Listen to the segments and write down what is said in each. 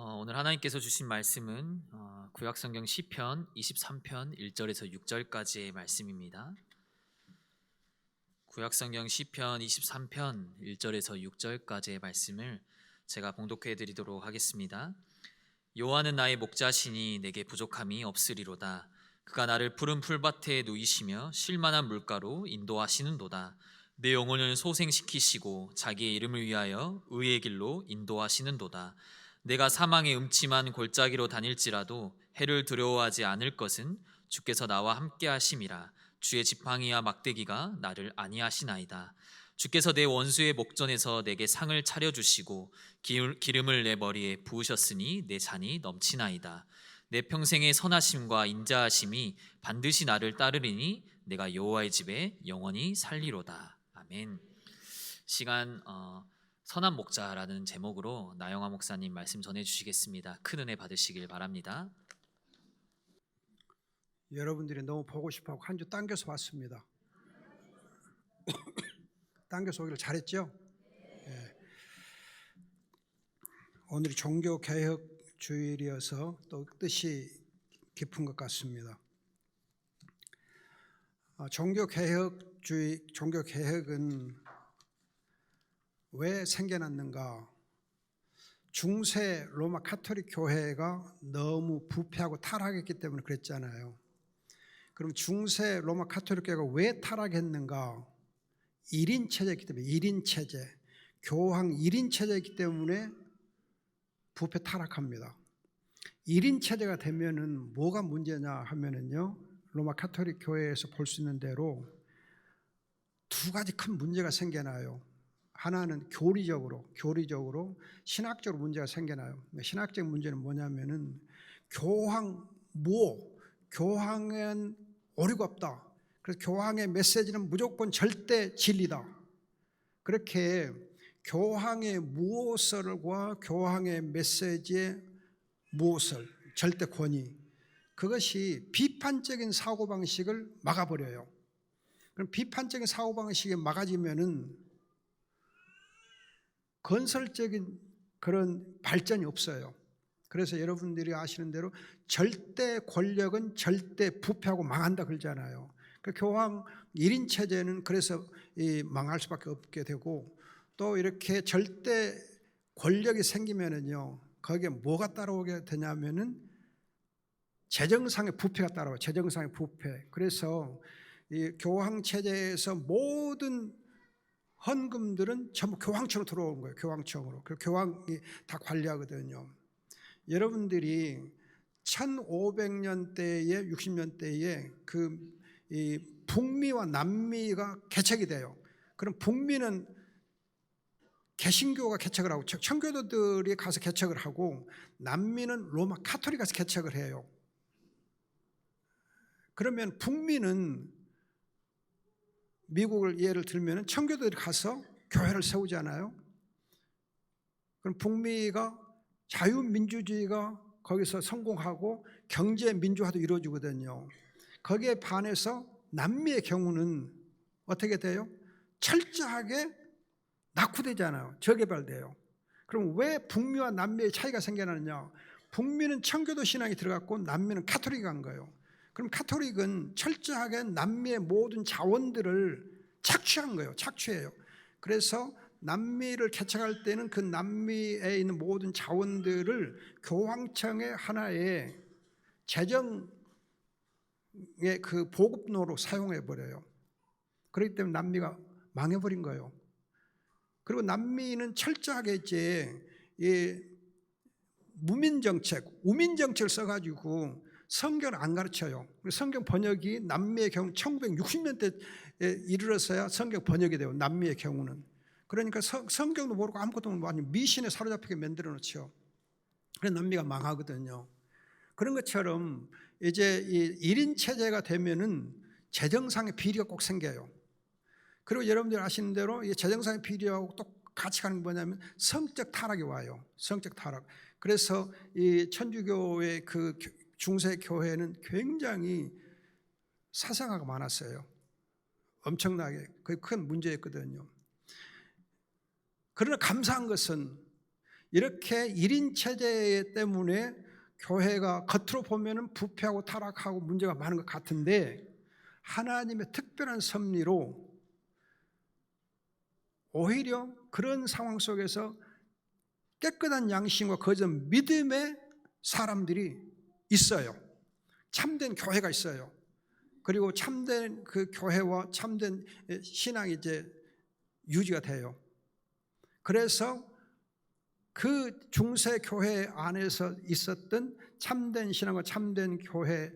오늘 하나님께서 주신 말씀은 구약성경 시편 23편 1절에서 6절까지의 말씀입니다. 구약성경 시편 23편 1절에서 6절까지의 말씀을 제가 봉독해 드리도록 하겠습니다. 여호와는 나의 목자시니 내게 부족함이 없으리로다. 그가 나를 푸른 풀밭에 누이시며 쉴만한 물가로 인도하시는도다. 내 영혼을 소생시키시고 자기의 이름을 위하여 의의 길로 인도하시는도다. 내가 사망의 음침한 골짜기로 다닐지라도 해를 두려워하지 않을 것은 주께서 나와 함께 하심이라. 주의 지팡이와 막대기가 나를 안위하시나이다. 주께서 내 원수의 목전에서 내게 상을 차려주시고 기름을 내 머리에 부으셨으니 내 잔이 넘치나이다. 내 평생의 선하심과 인자하심이 반드시 나를 따르리니 내가 여호와의 집에 영원히 살리로다. 아멘. 시간 선한 목자라는 제목으로 나영화 목사님 말씀 전해주시겠습니다. 큰 은혜 받으시길 바랍니다. 여러분들이 너무 보고 싶어하고 한 주 당겨서 왔습니다. 당겨서 오기를 잘했죠? 네. 오늘이 종교개혁주일이어서 또 뜻이 깊은 것 같습니다. 종교개혁은 왜 생겨났는가? 중세 로마 가톨릭 교회가 너무 부패하고 타락했기 때문에 그랬잖아요. 그럼 중세 로마 가톨릭 교회가 왜 타락했는가? 1인 체제이기 때문에, 1인 체제, 교황 1인 체제이기 때문에 부패 타락합니다. 1인 체제가 되면은 뭐가 문제냐 하면은요, 로마 가톨릭 교회에서 볼 수 있는 대로 두 가지 큰 문제가 생겨나요. 하나는 교리적으로 신학적으로 문제가 생겨나요. 신학적 문제는 뭐냐면은 교황은 오류가 없다. 그래서 교황의 메시지는 무조건 절대 진리다. 그렇게 교황의 무오설과 교황의 메시지의 무오설, 절대 권위, 그것이 비판적인 사고방식을 막아버려요. 그럼 비판적인 사고방식이 막아지면은 건설적인 그런 발전이 없어요. 그래서 여러분들이 아시는 대로 절대 권력은 절대 부패하고 망한다 그러잖아요. 그 교황 1인 체제는 그래서 망할 수밖에 없게 되고, 또 이렇게 절대 권력이 생기면은요, 거기에 뭐가 따라오게 되냐면은 재정상의 부패가 따라와요. 재정상의 부패. 그래서 이 교황 체제에서 모든 헌금들은 전부 교황청으로 들어온 거예요. 교황청으로. 그 교황이 다 관리하거든요. 여러분들이 1500년대에 60년대에 이 북미와 남미가 개척이 돼요. 그럼 북미는 개신교가 개척을 하고 청교도들이 가서 개척을 하고, 남미는 로마 가톨릭이 가서 개척을 해요. 그러면 북미는, 미국을 예를 들면 청교도들이 가서 교회를 세우잖아요. 그럼 북미가 자유민주주의가 거기서 성공하고 경제 민주화도 이루어지거든요. 거기에 반해서 남미의 경우는 어떻게 돼요? 철저하게 낙후되잖아요. 저개발돼요. 그럼 왜 북미와 남미의 차이가 생겨나느냐? 북미는 청교도 신앙이 들어갔고 남미는 가톨릭이 간 거예요. 그럼 가톨릭은 철저하게 남미의 모든 자원들을 착취한 거예요. 착취해요. 그래서 남미를 개척할 때는 그 남미에 있는 모든 자원들을 교황청의 하나의 재정의 그 보급로로 사용해 버려요. 그렇기 때문에 남미가 망해버린 거예요. 그리고 남미는 철저하게 이제 우민정책을 써가지고 성경을 안 가르쳐요. 성경 번역이 남미의 경우 1960년대에 이르러서야 성경 번역이 돼요. 남미의 경우는. 그러니까 성경도 모르고 아무것도 모르고 완전 미신에 사로잡히게 만들어 놓죠. 그래서 남미가 망하거든요. 그런 것처럼 이제 이 1인 체제가 되면은 재정상의 비리가 꼭 생겨요. 그리고 여러분들 아시는 대로 이 재정상의 비리하고 똑같이 가는 게 뭐냐면 성적 타락이 와요. 성적 타락. 그래서 이 천주교의 그 중세 교회는 굉장히 사상화가 많았어요. 엄청나게. 그게 큰 문제였거든요. 그러나 감사한 것은 이렇게 1인 체제 때문에 교회가 겉으로 보면은 부패하고 타락하고 문제가 많은 것 같은데, 하나님의 특별한 섭리로 오히려 그런 상황 속에서 깨끗한 양심과 거룩한 믿음의 사람들이 있어요. 참된 교회가 있어요. 그리고 참된 그 교회와 참된 신앙이 이제 유지가 돼요. 그래서 그 중세 교회 안에서 있었던 참된 신앙과 참된 교회가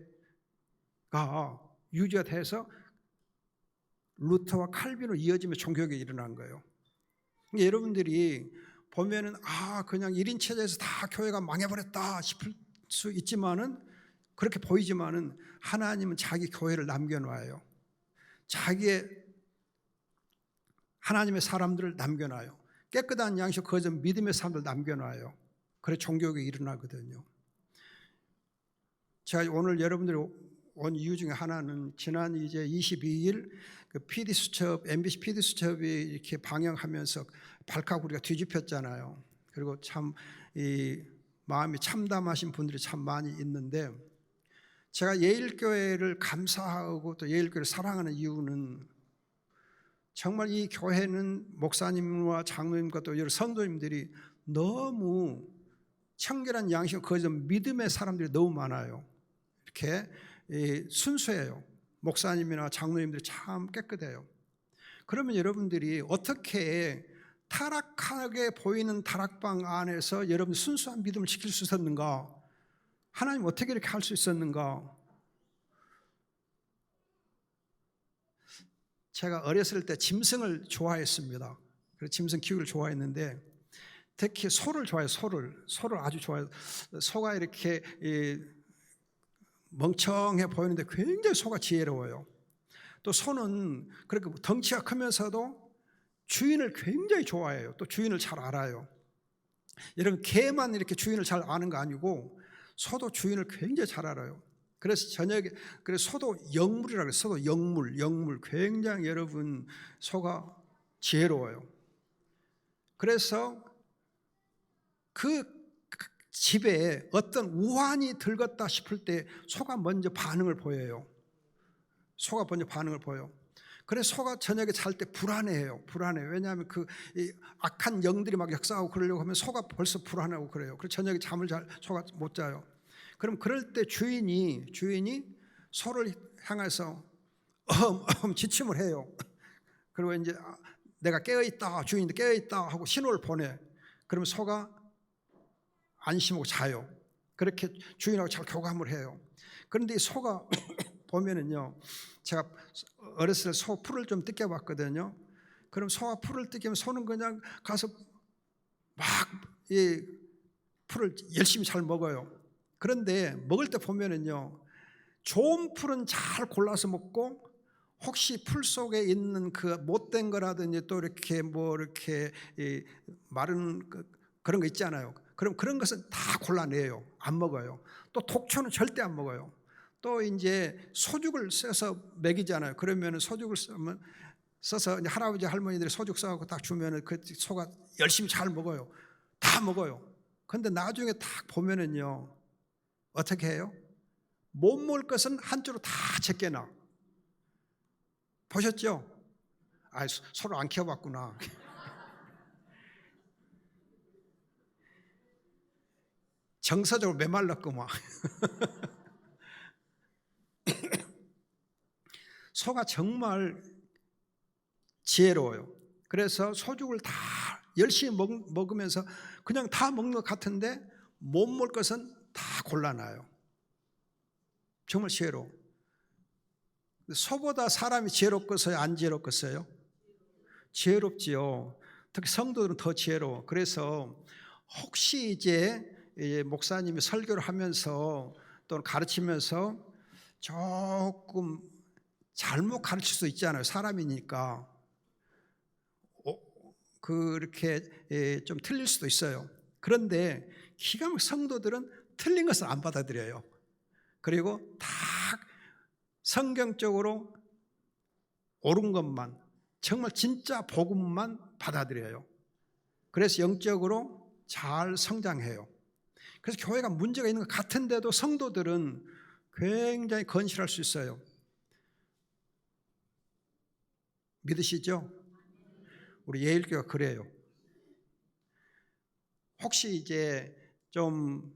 유지가 돼서 루터와 칼빈으로 이어지며 종교개혁이 일어난 거예요. 그러니까 여러분들이 보면은 그냥 1인 체제에서 다 교회가 망해버렸다 싶을 수 있지만은, 그렇게 보이지만은 하나님은 자기 교회를 남겨놔요. 자기의 하나님의 사람들을 남겨놔요. 깨끗한 양식 거룩한 믿음의 사람들 남겨놔요. 그래 종교개혁이 일어나거든요. 제가 오늘 여러분들이 온 이유 중에 하나는, 지난 이제 22일 그 PD 수첩, MBC PD 수첩이 이렇게 방영하면서 발칵 우리가 뒤집혔잖아요. 그리고 참 이 마음이 참담하신 분들이 참 많이 있는데, 제가 예일교회를 감사하고 또 예일교회를 사랑하는 이유는, 정말 이 교회는 목사님과 장로님과 또 여러 성도님들이 너무 청결한 양식, 거룩한 믿음의 사람들이 너무 많아요. 이렇게 순수해요. 목사님이나 장로님들이 참 깨끗해요. 그러면 여러분들이 어떻게 타락하게 보이는 다락방 안에서 여러분 순수한 믿음을 지킬 수 있었는가? 하나님 어떻게 이렇게 할 수 있었는가? 제가 어렸을 때 짐승을 좋아했습니다. 그래서 짐승 키우기를 좋아했는데, 특히 소를 좋아해요. 소를 아주 좋아해요. 소가 이렇게 멍청해 보이는데 굉장히 소가 지혜로워요. 또 소는 그렇게 덩치가 크면서도 주인을 굉장히 좋아해요. 또 주인을 잘 알아요. 여러분, 개만 이렇게 주인을 잘 아는 거 아니고 소도 주인을 굉장히 잘 알아요. 그래서 그래서 소도 영물이라고 해요. 소도 영물. 굉장히 여러분, 소가 지혜로워요. 그래서 그 집에 어떤 우환이 들었다 싶을 때 소가 먼저 반응을 보여요. 소가 먼저 반응을 보여요. 그래서 소가 저녁에 잘 때 불안해요. 왜냐하면 그 악한 영들이 막 역사하고 그러려고 하면 소가 벌써 불안하고 그래요. 그래서 저녁에 잠을 소가 못 자요. 그럼 그럴 때 주인이 소를 향해서 지침을 해요. 그리고 이제 내가 깨어있다, 주인도 깨어있다 하고 신호를 보내. 그러면 소가 안심하고 자요. 그렇게 주인하고 잘 교감을 해요. 그런데 이 소가 보면은요, 제가 어렸을 때 소 풀을 좀 뜯겨봤거든요. 그럼 소가 풀을 뜯기면 소는 그냥 가서 막 이 풀을 열심히 잘 먹어요. 그런데 먹을 때 보면은요, 좋은 풀은 잘 골라서 먹고, 혹시 풀 속에 있는 그 못된 거라든지 또 이렇게 이렇게 마른 그런 거 있잖아요. 그럼 그런 것은 다 골라내요. 안 먹어요. 또 독초는 절대 안 먹어요. 또 이제 소죽을 써서 먹이잖아요. 그러면 소죽을 써서 할아버지 할머니들이 소죽 써갖고 딱 주면은 그 소가 열심히 잘 먹어요. 다 먹어요. 그런데 나중에 딱 보면은요, 어떻게 해요? 못 먹을 것은 한쪽으로 다 제껴놔. 보셨죠? 소를 안 키워봤구나. 정서적으로 메말랐구만. 소가 정말 지혜로워요. 그래서 소죽을 다 열심히 먹으면서 그냥 다 먹는 것 같은데 못 먹을 것은 다 골라놔요. 정말 지혜로워. 소보다 사람이 지혜롭겠어요? 안 지혜롭겠어요? 지혜롭지요. 특히 성도들은 더 지혜로워. 그래서 혹시 이제 목사님이 설교를 하면서 또는 가르치면서 조금 잘못 가르칠 수 있잖아요. 사람이니까. 그렇게 좀 틀릴 수도 있어요. 그런데 기가 막히게 성도들은 틀린 것을 안 받아들여요. 그리고 다 성경적으로 옳은 것만, 정말 진짜 복음만 받아들여요. 그래서 영적으로 잘 성장해요. 그래서 교회가 문제가 있는 것 같은데도 성도들은 굉장히 건실할 수 있어요. 믿으시죠? 우리 예일교가 그래요. 혹시 이제 좀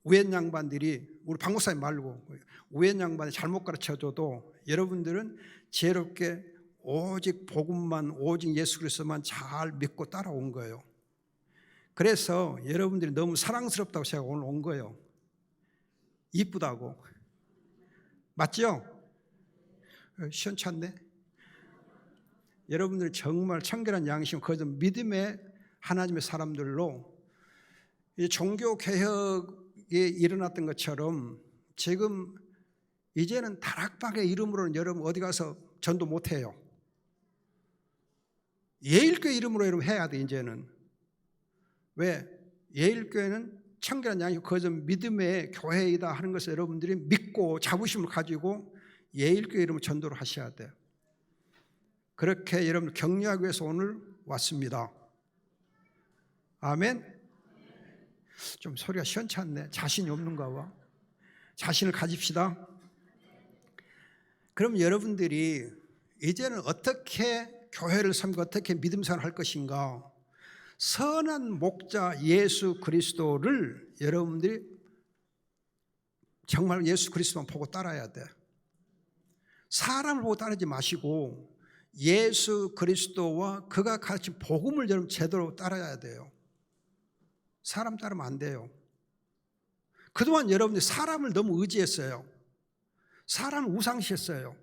우엔 양반들이 우리 박 목사님 말고 우엔 양반이 잘못 가르쳐줘도 여러분들은 지혜롭게 오직 복음만, 오직 예수 그리스도만 잘 믿고 따라온 거예요. 그래서 여러분들이 너무 사랑스럽다고 제가 오늘 온 거예요. 이쁘다고. 맞죠? 시원찮네. 여러분들이 정말 청결한 양심, 그저 믿음의 하나님의 사람들로 이 종교 개혁이 일어났던 것처럼 지금 이제는 다락방의 이름으로는 여러분 어디 가서 전도 못 해요. 예일교회 이름으로 여러분 해야 돼. 이제는 왜? 예일교회는 청결한 양심, 그저 믿음의 교회이다 하는 것을 여러분들이 믿고 자부심을 가지고 예일교회 이름으로 전도를 하셔야 돼요. 그렇게 여러분 격려하기 위해서 오늘 왔습니다. 아멘. 좀 소리가 시원찮네. 자신이 없는가 봐. 자신을 가집시다. 그럼 여러분들이 이제는 어떻게 교회를 섬기고 어떻게 믿음 생활을 할 것인가? 선한 목자 예수 그리스도를 여러분들이 정말 예수 그리스도만 보고 따라야 돼. 사람을 보고 따르지 마시고 예수 그리스도와 그가 가르친 복음을 여러분 제대로 따라야 돼요. 사람 따르면 안 돼요. 그동안 여러분들이 사람을 너무 의지했어요. 사람을 우상시했어요.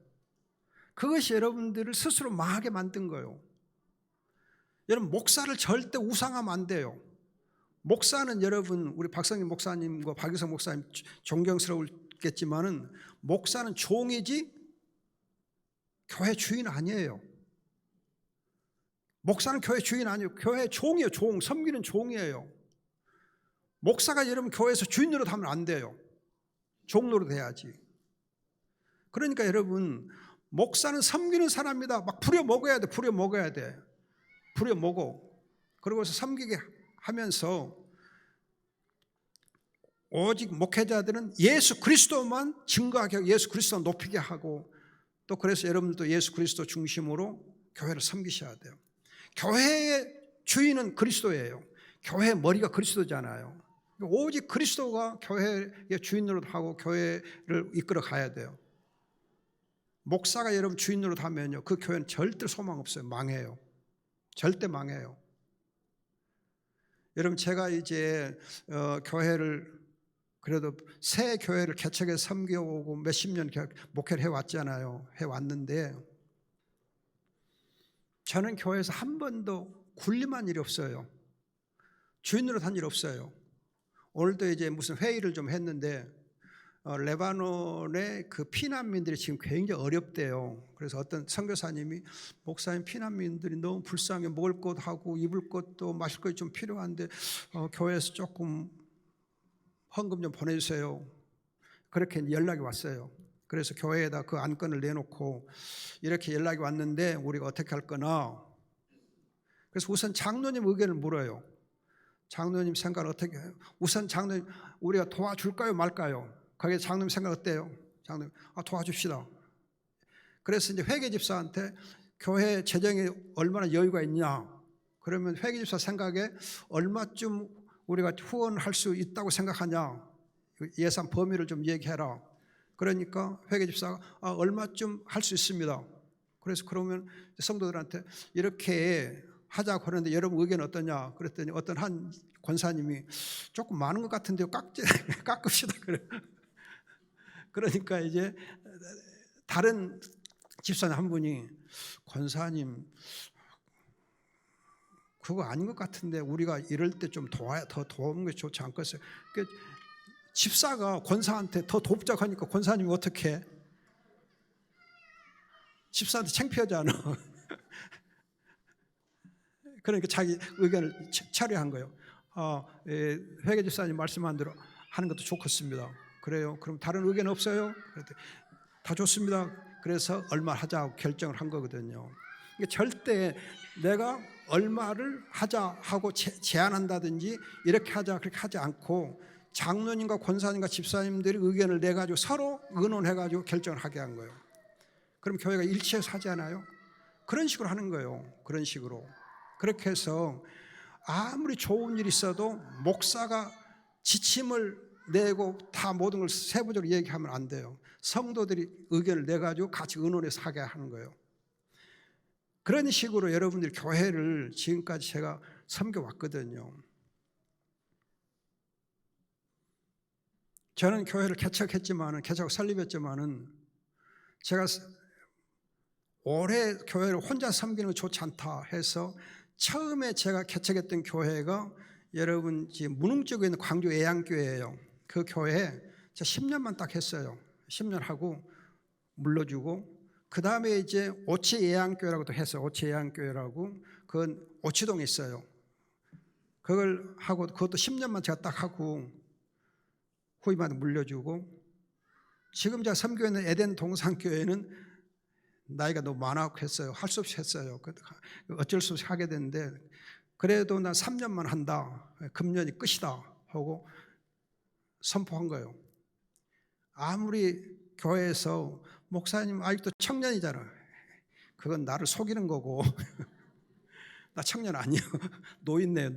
그것이 여러분들을 스스로 망하게 만든 거예요. 여러분 목사를 절대 우상하면 안 돼요. 목사는 여러분 우리 박성임 목사님과 박유성 목사님 존경스러웠겠지만은 목사는 종이지 교회 주인 아니에요. 목사는 교회 주인 아니에요. 교회 종이에요. 종, 섬기는 종이에요. 목사가 여러분 교회에서 주인 노릇 하면 안 돼요. 종 노릇 해야지. 그러니까 여러분 목사는 섬기는 사람이다. 막 부려 먹어야 돼. 부려 먹어야 돼. 부려 먹어. 그러고서 섬기게 하면서 오직 목회자들은 예수 그리스도만 증거하게 하고 예수 그리스도 높이게 하고 또 그래서 여러분들도 예수 그리스도 중심으로 교회를 섬기셔야 돼요. 교회의 주인은 그리스도예요. 교회의 머리가 그리스도잖아요. 오직 그리스도가 교회의 주인 노릇하고 교회를 이끌어 가야 돼요. 목사가 여러분 주인 노릇 하면요 그 교회는 절대 소망 없어요. 망해요. 절대 망해요. 여러분 제가 이제 교회를 그래도 새 교회를 개척해서 섬겨오고 몇십 년 목회를 해왔잖아요. 해왔는데 저는 교회에서 한 번도 군림한 일이 없어요. 주인으로 한 일 없어요. 오늘도 이제 무슨 회의를 좀 했는데 레바논의 그 피난민들이 지금 굉장히 어렵대요. 그래서 어떤 선교사님이 목사님 피난민들이 너무 불쌍해 먹을 것 하고 입을 것도 마실 것이 좀 필요한데 교회에서 조금 헌금 좀 보내주세요. 그렇게 연락이 왔어요. 그래서 교회에다 그 안건을 내놓고 이렇게 연락이 왔는데 우리가 어떻게 할 거나. 그래서 우선 장로님 의견을 물어요. 장로님 생각은 어떻게 해요? 우선 장로님 우리가 도와줄까요 말까요? 거기에 장로님 생각 어때요? 장로님 도와줍시다. 그래서 이제 회계집사한테 교회 재정에 얼마나 여유가 있냐. 그러면 회계집사 생각에 얼마쯤 우리가 후원할 수 있다고 생각하냐. 예산 범위를 좀 얘기해라. 그러니까 회계집사가 얼마쯤 할 수 있습니다. 그래서 그러면 성도들한테 이렇게 하자고 하는데 여러분 의견 어떠냐. 그랬더니 어떤 한 권사님이 조금 많은 것 같은데요. 깎읍시다. 그래. 그러니까 이제 다른 집사님 한 분이 권사님 그거 아닌 것 같은데 우리가 이럴 때 좀 더 도우는 게 좋지 않겠어요? 그러니까 집사가 권사한테 더 돕자고 하니까 권사님이 어떻게 해? 집사한테 창피하잖아. 그러니까 자기 의견을 차려한 거예요. 회계집사님 말씀한 대로 하는 것도 좋겠습니다. 그래요. 그럼 다른 의견 없어요? 그랬더니 다 좋습니다. 그래서 얼마 하자고 결정을 한 거거든요. 그러니까 절대 내가 얼마를 하자 하고 제안한다든지 이렇게 하자 그렇게 하지 않고 장로님과 권사님과 집사님들이 의견을 내가지고 서로 의논해가지고 결정을 하게 한 거예요. 그럼 교회가 일치해서 하지 않아요? 그런 식으로 하는 거예요. 그런 식으로. 그렇게 해서 아무리 좋은 일이 있어도 목사가 지침을 내고 다 모든 걸 세부적으로 얘기하면 안 돼요. 성도들이 의견을 내가지고 같이 의논해서 하게 하는 거예요. 그런 식으로 여러분들이 교회를 지금까지 제가 섬겨왔거든요. 저는 교회를 개척하고 설립했지만은 제가 오래 교회를 혼자 섬기는 거 좋지 않다 해서 처음에 제가 개척했던 교회가 여러분 지금 문흥 쪽에 있는 광주 예양교회예요. 그 교회에 제가 10년만 딱 했어요. 10년 하고 물러주고 그 다음에 이제 오치 예양교회라고도 했어요. 오치 예양교회라고 그건 오치동에 있어요. 그걸 하고 그것도 10년만 제가 딱 하고 후임한테 물려주고 지금 제가 섬기고 있는 에덴 동산교회는 나이가 너무 많아서 했어요. 할 수 없이 했어요. 어쩔 수 없이 하게 됐는데 그래도 나 3년만 한다. 금년이 끝이다 하고 선포한 거예요. 아무리 교회에서 목사님 아직도 청년이잖아. 그건 나를 속이는 거고 나 청년 아니야. 노인네요.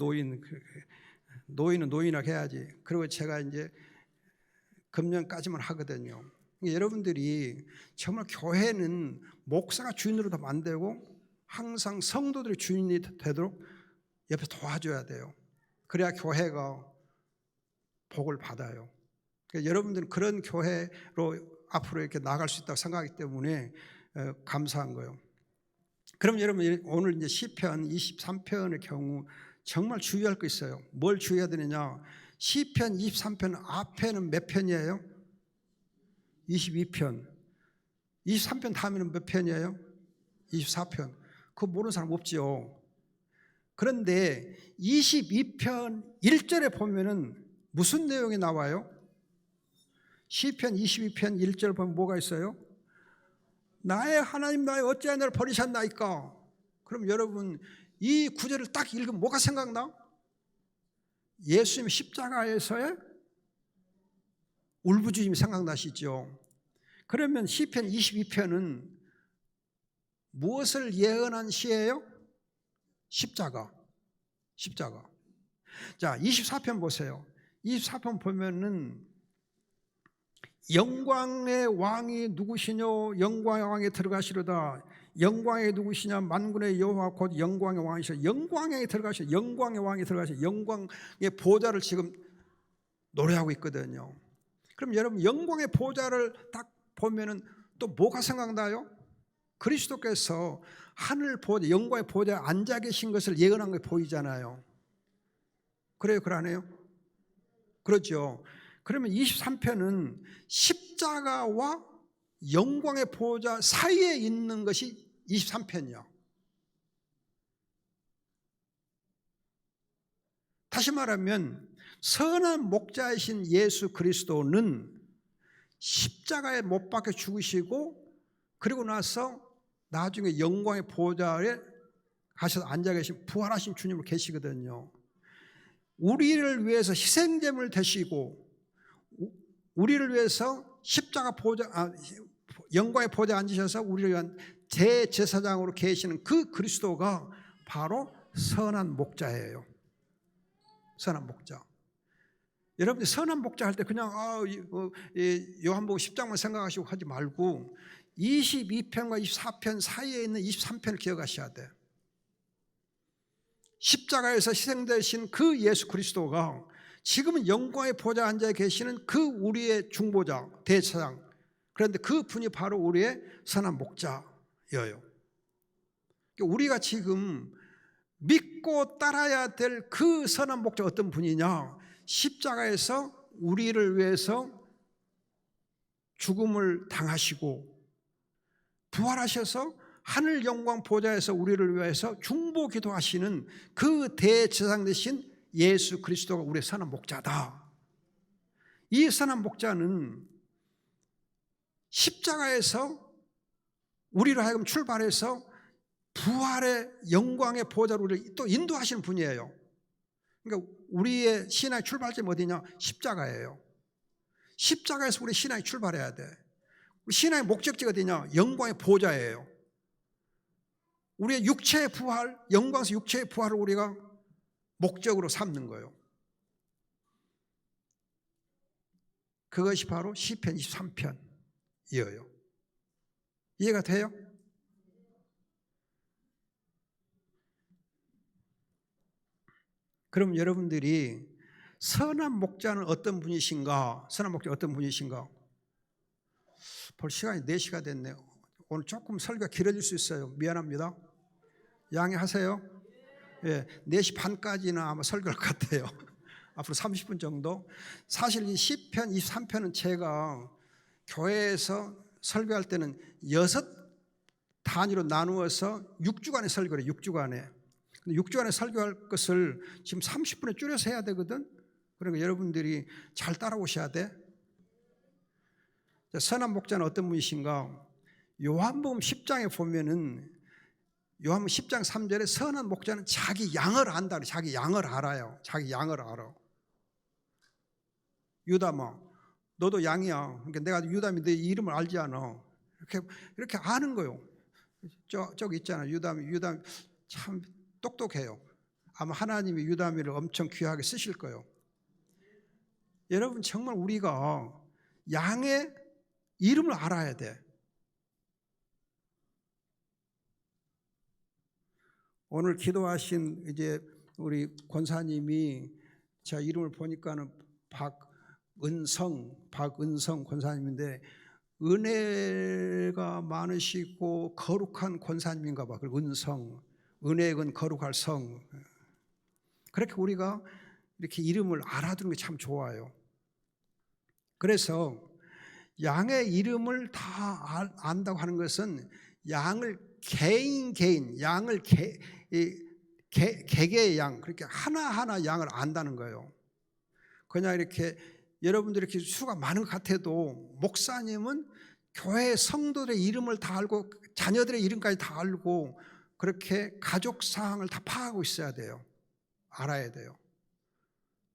노인은 노인하게 해야지. 그리고 제가 이제 금년까지만 하거든요. 여러분들이 정말 교회는 목사가 주인으로 더 안 되고 항상 성도들이 주인이 되도록 옆에서 도와줘야 돼요. 그래야 교회가 복을 받아요. 그러니까 여러분들은 그런 교회로 앞으로 이렇게 나아갈 수 있다고 생각하기 때문에 감사한 거예요. 그럼 여러분 오늘 이제 시편 23편의 경우 정말 주의할 거 있어요. 뭘 주의해야 되느냐? 시편 23편 앞에는 몇 편이에요? 22편. 23편 다음에는 몇 편이에요? 24편. 그거 모르는 사람 없지요. 그런데 22편 1절에 보면은 무슨 내용이 나와요? 시편 22편 1절 보면 뭐가 있어요? 나의 하나님 나의 어찌하여 나를 버리셨나이까? 그럼 여러분 이 구절을 딱 읽으면 뭐가 생각나? 예수님 십자가에서의 울부짖음이 생각나시죠? 그러면 시편 22편은 무엇을 예언한 시예요? 십자가. 자, 24편 보세요. 24편 보면은 영광의 왕이 누구시뇨? 영광의 왕에 들어가시로다. 영광의 누구시냐? 만군의 여호와 곧 영광의 왕이시라. 영광에 들어가시라. 영광의 왕이 들어가시라. 영광의 보좌를 지금 노래하고 있거든요. 그럼 여러분 영광의 보좌를 딱 보면은 또 뭐가 생각나요? 그리스도께서 하늘 보좌, 영광의 보좌에 앉아 계신 것을 예언한 게 보이잖아요. 그래요, 그러네요? 그렇죠. 그러면 23편은 십자가와 영광의 보좌 사이에 있는 것이 23편이요. 다시 말하면 선한 목자이신 예수 그리스도는 십자가에 못 박혀 죽으시고 그리고 나서 나중에 영광의 보좌에 가셔서 앉아 계신 부활하신 주님으로 계시거든요. 우리를 위해서 희생제물 되시고 우리를 위해서 십자가 보좌 영광의 보좌에 앉으셔서 우리를 위한 대제사장으로 계시는 그 그리스도가 바로 선한 목자예요. 선한 목자. 여러분들 선한 목자 할 때 그냥 요한복음 10장만 생각하시고 하지 말고 22편과 24편 사이에 있는 23편을 기억하셔야 돼. 십자가에서 희생되신 그 예수 그리스도가 지금은 영광의 보좌에 앉아 계시는 그 우리의 중보자, 대제사장. 그런데 그 분이 바로 우리의 선한 목자예요. 우리가 지금 믿고 따라야 될 그 선한 목자 어떤 분이냐? 십자가에서 우리를 위해서 죽음을 당하시고 부활하셔서 하늘 영광 보좌에서 우리를 위해서 중보 기도하시는 그 대제사장 되신 예수 그리스도가 우리의 선한 목자다. 이 선한 목자는 십자가에서 우리를 하여금 출발해서 부활의 영광의 보좌로 우리를 또 인도하시는 분이에요. 그러니까 우리의 신앙의 출발점이 어디냐? 십자가예요. 십자가에서 우리 신앙이 출발해야 돼. 우리 신앙의 목적지가 어디냐? 영광의 보좌예요. 우리의 육체의 부활, 영광에서 육체의 부활을 우리가 목적으로 삼는 거예요. 그것이 바로 시편 23편이에요. 이해가 돼요? 그럼 여러분들이 선한 목자는 어떤 분이신가? 선한 목자 어떤 분이신가? 볼 시간이 4시가 됐네요. 오늘 조금 설교가 길어질 수 있어요. 미안합니다. 양해하세요. 예, 4시 반까지는 아마 설교할 것 같아요. 앞으로 30분 정도. 사실 이 시편 23편은 제가 교회에서 설교할 때는 6단위로 나누어서 6주간의 설교를 6주간에. 근데 6주간에 설교할 것을 지금 30분에 줄여서 해야 되거든. 그러니까 여러분들이 잘 따라오셔야 돼. 선한 목자는 어떤 분이신가? 요한복음 10장에 보면은 요한복음 10장 3절에 선한 목자는 자기 양을 안다. 자기 양을 알아요. 자기 양을 알아. 유다마, 너도 양이야. 그러니까 내가 유다미 네 이름을 알지 않아. 이렇게 아는 거요. 저기 있잖아. 유다미 참 똑똑해요. 아마 하나님이 유다미를 엄청 귀하게 쓰실 거예요. 여러분 정말 우리가 양의 이름을 알아야 돼. 오늘 기도하신 이제 우리 권사님이 제가 이름을 보니까는 박은성 권사님인데 은혜가 많으시고 거룩한 권사님인가 봐. 그리고 은혜은 거룩할 성. 그렇게 우리가 이렇게 이름을 알아두는 게 참 좋아요. 그래서 양의 이름을 다 안다고 하는 것은 양을 개인 양을 개개의 양 그렇게 하나하나 양을 안다는 거예요. 그냥 이렇게 여러분들이 이렇게 수가 많은 것 같아도 목사님은 교회 성도들의 이름을 다 알고 자녀들의 이름까지 다 알고 그렇게 가족 사항을 다 파악하고 있어야 돼요. 알아야 돼요.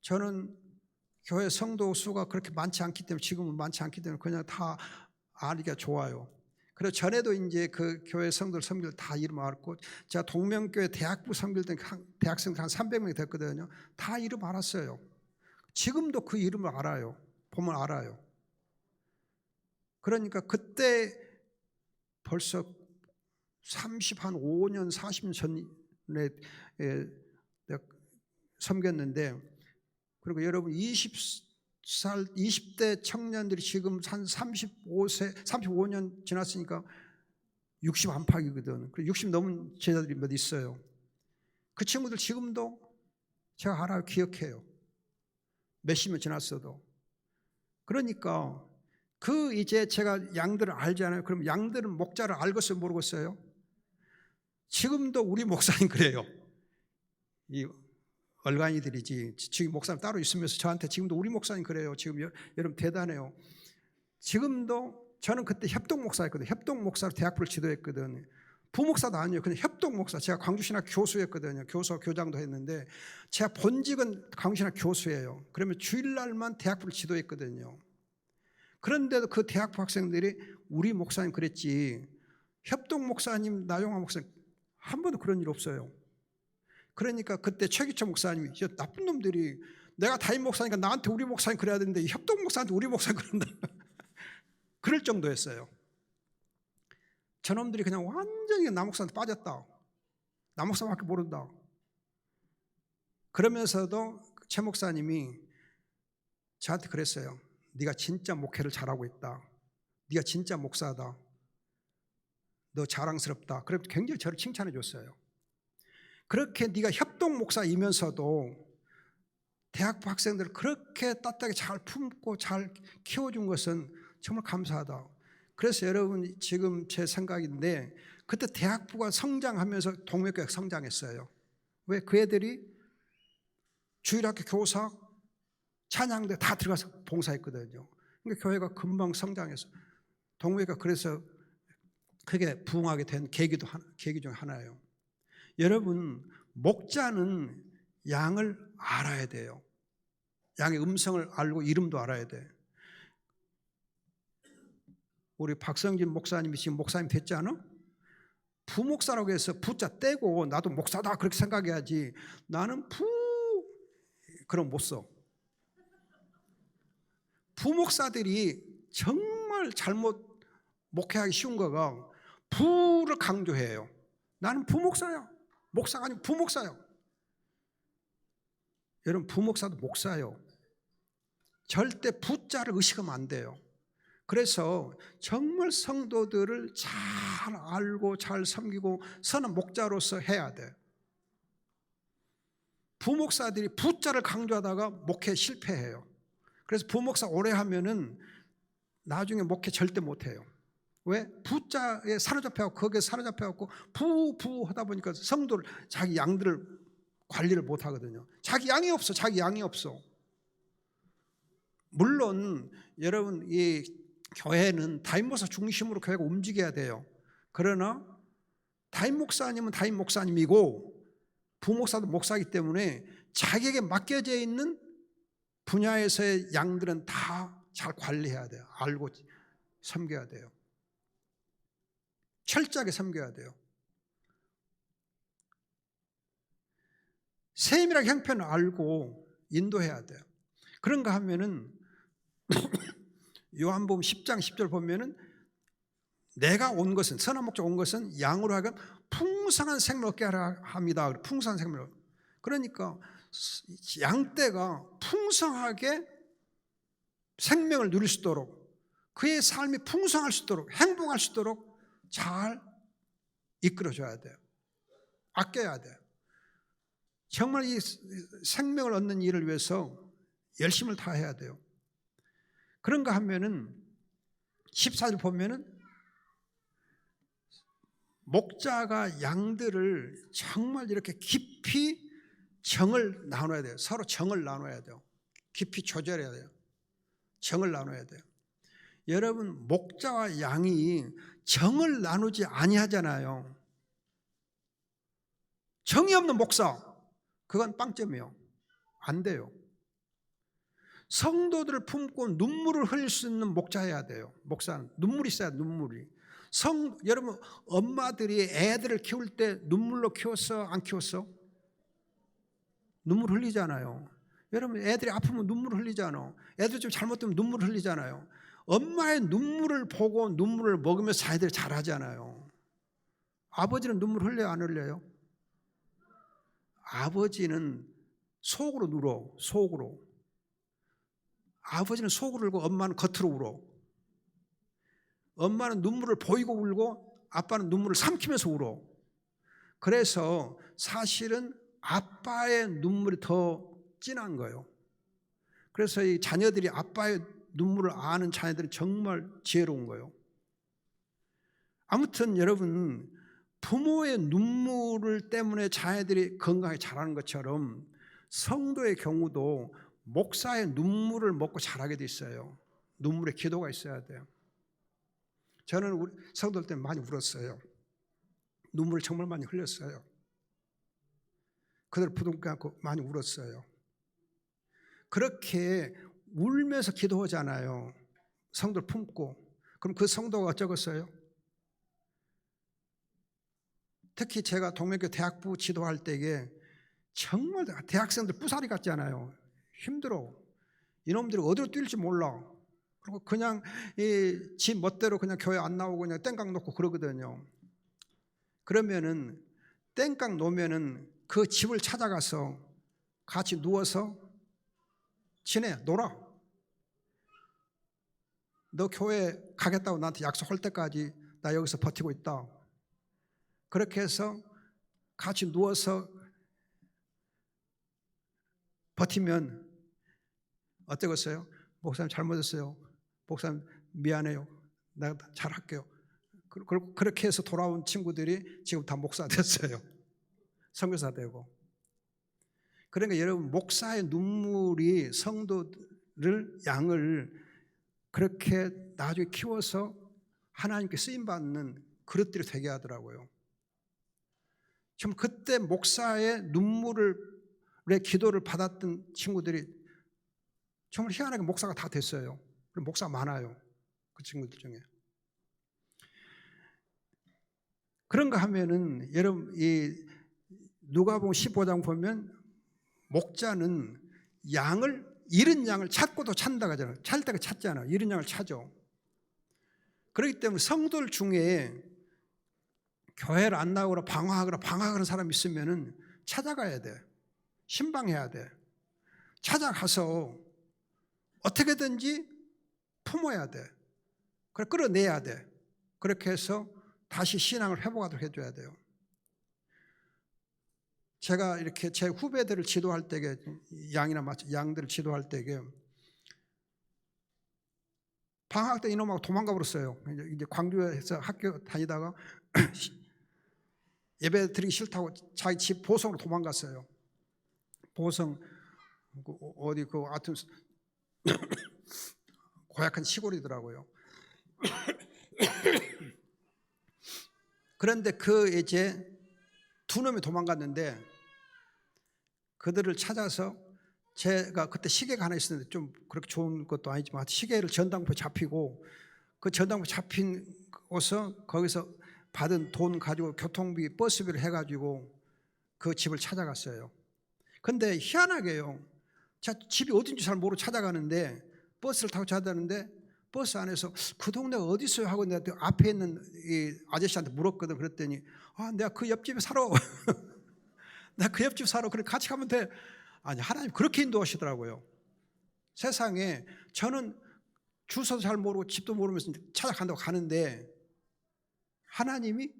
저는 교회 성도 수가 그렇게 많지 않기 때문에 지금은 많지 않기 때문에 그냥 다 알기가 좋아요. 그래서 전에도 이제 그 교회 성도들 섬길 다 이름 알았고 제가 동명교회 대학부 섬길 때 대학생들 한 300명이 됐거든요. 다 이름 알았어요. 지금도 그 이름을 알아요. 보면 알아요. 그러니까 그때 벌써 35년 40년 전에 내가 섬겼는데 그리고 여러분 20대 청년들이 지금 한 35년 지났으니까 60 안팎이거든. 그리고 60 넘은 제자들이 몇 있어요. 그 친구들 지금도 제가 알아요. 기억해요. 몇십 년 지났어도. 그러니까 그 이제 제가 양들을 알잖아요. 그럼 양들은 목자를 알겠어요? 모르겠어요? 지금도 우리 목사님 그래요. 이 얼간이들이지. 지금 목사님 따로 있으면서 저한테 지금도 우리 목사님 그래요. 지금 여러분 대단해요. 지금도 저는 그때 협동 목사였거든요. 협동 목사로 대학부를 지도했거든. 부목사도 아니에요. 그냥 협동 목사. 제가 광주신학 교수였거든요. 교장도 했는데 제가 본직은 광주신학 교수예요. 그러면 주일날만 대학부를 지도했거든요. 그런데도 그 대학부 학생들이 우리 목사님 그랬지 협동 목사님, 나용화 목사님 한 번도 그런 일 없어요. 그러니까 그때 최기철 목사님이 나쁜 놈들이 내가 담임 목사니까 나한테 우리 목사님 그래야 되는데 협동 목사한테 우리 목사님 그런다. 그럴 정도였어요. 저놈들이 그냥 완전히 남목사한테 빠졌다. 남목사밖에 모른다. 그러면서도 최 목사님이 저한테 그랬어요. 네가 진짜 목회를 잘하고 있다. 네가 진짜 목사다. 너 자랑스럽다. 그래서 굉장히 저를 칭찬해 줬어요. 그렇게 네가 협동 목사이면서도 대학부 학생들을 그렇게 따뜻하게 잘 품고 잘 키워준 것은 정말 감사하다. 그래서 여러분 지금 제 생각인데 그때 대학부가 성장하면서 동명교회가 성장했어요. 왜? 그 애들이 주일학교 교사 찬양대 다 들어가서 봉사했거든요. 그러니까 교회가 금방 성장해서 동명교회가 그래서 그게 부흥하게 된 계기 중 하나예요. 여러분, 목자는 양을 알아야 돼요. 양의 음성을 알고 이름도 알아야 돼. 우리 박성진 목사님이 지금 목사님 됐지 않아? 부목사라고 해서 부자 떼고 나도 목사다 그렇게 생각해야지. 나는 그럼 못 써. 부목사들이 정말 잘못 목회하기 쉬운 거가 부를 강조해요. 나는 부목사야. 목사가 아니고 부목사요. 여러분, 부목사도 목사요. 절대 부자를 의식하면 안 돼요. 그래서 정말 성도들을 잘 알고 잘 섬기고 선한 목자로서 해야 돼. 부목사들이 부자를 강조하다가 목회 실패해요. 그래서 부목사 오래 하면은 나중에 목회 절대 못해요. 왜? 부자에 사로잡혀갖고 거기에 사로잡혀갖고 부 하다 보니까 성도를 자기 양들을 관리를 못하거든요. 자기 양이 없어. 물론 여러분, 이 교회는 담임 목사 중심으로 교회가 움직여야 돼요. 그러나 담임 목사님은 담임 목사님이고 부목사도 목사이기 때문에 자기에게 맡겨져 있는 분야에서의 양들은 다 잘 관리해야 돼요. 알고 섬겨야 돼요. 철저하게 섬겨야 돼요. 세밀하게 형편을 알고 인도해야 돼요. 그런가 하면은 요한복음 10장 10절 보면은 내가 온 것은, 선한 목자 온 것은 양으로 하여금 풍성한 생명을 얻게 하려 합니다. 풍성한 생명을. 그러니까 양떼가 풍성하게 생명을 누릴 수 있도록, 그의 삶이 풍성할 수 있도록, 행복할 수 있도록 잘 이끌어줘야 돼요. 아껴야 돼요. 정말 이 생명을 얻는 일을 위해서 열심을 다해야 돼요. 그런가 하면은 14절 보면은 목자가 양들을 정말 이렇게 깊이 정을 나눠야 돼요. 서로 정을 나눠야 돼요. 깊이 조절해야 돼요. 정을 나눠야 돼요. 여러분, 목자와 양이 정을 나누지 아니하잖아요. 정이 없는 목사, 그건 빵점이에요. 안 돼요. 성도들을 품고 눈물을 흘릴 수 있는 목자여야 돼요. 목사는 눈물이 있어야 돼요. 눈물이. 여러분, 엄마들이 애들을 키울 때 눈물로 키웠어? 안 키웠어? 눈물 흘리잖아요. 여러분, 애들이 아프면 눈물 흘리잖아요. 애들 좀 잘못되면 눈물 흘리잖아요. 엄마의 눈물을 보고 눈물을 먹으면서 자기들이 잘하잖아요. 아버지는 눈물 흘려요, 안 흘려요? 아버지는 속으로 울어. 속으로. 아버지는 속으로 울고 엄마는 겉으로 울어. 엄마는 눈물을 보이고 울고 아빠는 눈물을 삼키면서 울어. 그래서 사실은 아빠의 눈물이 더 진한 거예요. 그래서 이 자녀들이 아빠의 눈물을 아는 자녀들은 정말 지혜로운 거예요. 아무튼 여러분, 부모의 눈물 때문에 자녀들이 건강하게 자라는 것처럼 성도의 경우도 목사의 눈물을 먹고 자라게 돼 있어요. 눈물의 기도가 있어야 돼요. 저는 우리 성도들 때문에 많이 울었어요. 눈물을 정말 많이 흘렸어요. 그들 부둥켜 안고 많이 울었어요. 그렇게 울면서 기도하잖아요. 성도를 품고. 그럼 그 성도가 어쩌겠어요? 특히 제가 동명교 대학부 지도할 때에 정말 대학생들 뿌사리 같잖아요. 힘들어. 이놈들이 어디로 뛸지 몰라. 그리고 그냥 지 멋대로 그냥 교회 안 나오고 그냥 땡깡 놓고 그러거든요. 그러면은 땡깡 놓으면은 그 집을 찾아가서 같이 누워서 지내, 놀아. 너 교회 가겠다고 나한테 약속할 때까지 나 여기서 버티고 있다. 그렇게 해서 같이 누워서 버티면 어쩌겠어요? 목사님 잘못했어요. 목사님 미안해요. 내가 잘할게요. 그렇게 해서 돌아온 친구들이 지금 다 목사 됐어요. 선교사 되고. 그러니까 여러분, 목사의 눈물이 성도를, 양을 그렇게 나중에 키워서 하나님께 쓰임받는 그릇들이 되게 하더라고요. 좀 그때 목사의 눈물의 기도를 받았던 친구들이 정말 희한하게 목사가 다 됐어요. 목사가 많아요. 그 친구들 중에. 그런가 하면은 여러분 이 누가복음 15장 보면 목자는 잃은 양을 찾고도 찾는다고 하잖아요. 찾을 때가 찾잖아요. 잃은 양을 찾아. 그렇기 때문에 성도들 중에 교회를 안 나오거나 방황하는 사람이 있으면은 찾아가야 돼. 신방해야 돼. 찾아가서 어떻게든지 품어야 돼. 그래 끌어내야 돼. 그렇게 해서 다시 신앙을 회복하도록 해줘야 돼요. 제가 이렇게 제 후배들을 지도할 때에 양들을 지도할 때에 방학 때 이놈하고 도망가 버렸어요. 이제 광주에서 학교 다니다가 예배 드리기 싫다고 자기 집 보성으로 도망갔어요. 보성 어디 그 하여튼 고약한 시골이더라고요. 그런데 그 이제 두 놈이 도망갔는데 그들을 찾아서 제가 그때 시계가 하나 있었는데 좀 그렇게 좋은 것도 아니지만 시계를 전당포에 잡히고 그 전당포에 잡힌 곳에서 거기서 받은 돈 가지고 교통비 버스비를 해가지고 그 집을 찾아갔어요. 근데 희한하게요. 집이 어딘지 잘 모르고 찾아가는데 버스를 타고 찾아가는데 버스 안에서 그 동네가 어디 있어요 하고 내가 앞에 있는 이 아저씨한테 물었거든. 그랬더니 내가 그 옆집에 살아. 나 그 옆집 살아. 그래 같이 가면 돼. 아니 하나님 그렇게 인도하시더라고요. 세상에 저는 주소도 잘 모르고 집도 모르면서 찾아간다고 가는데 하나님이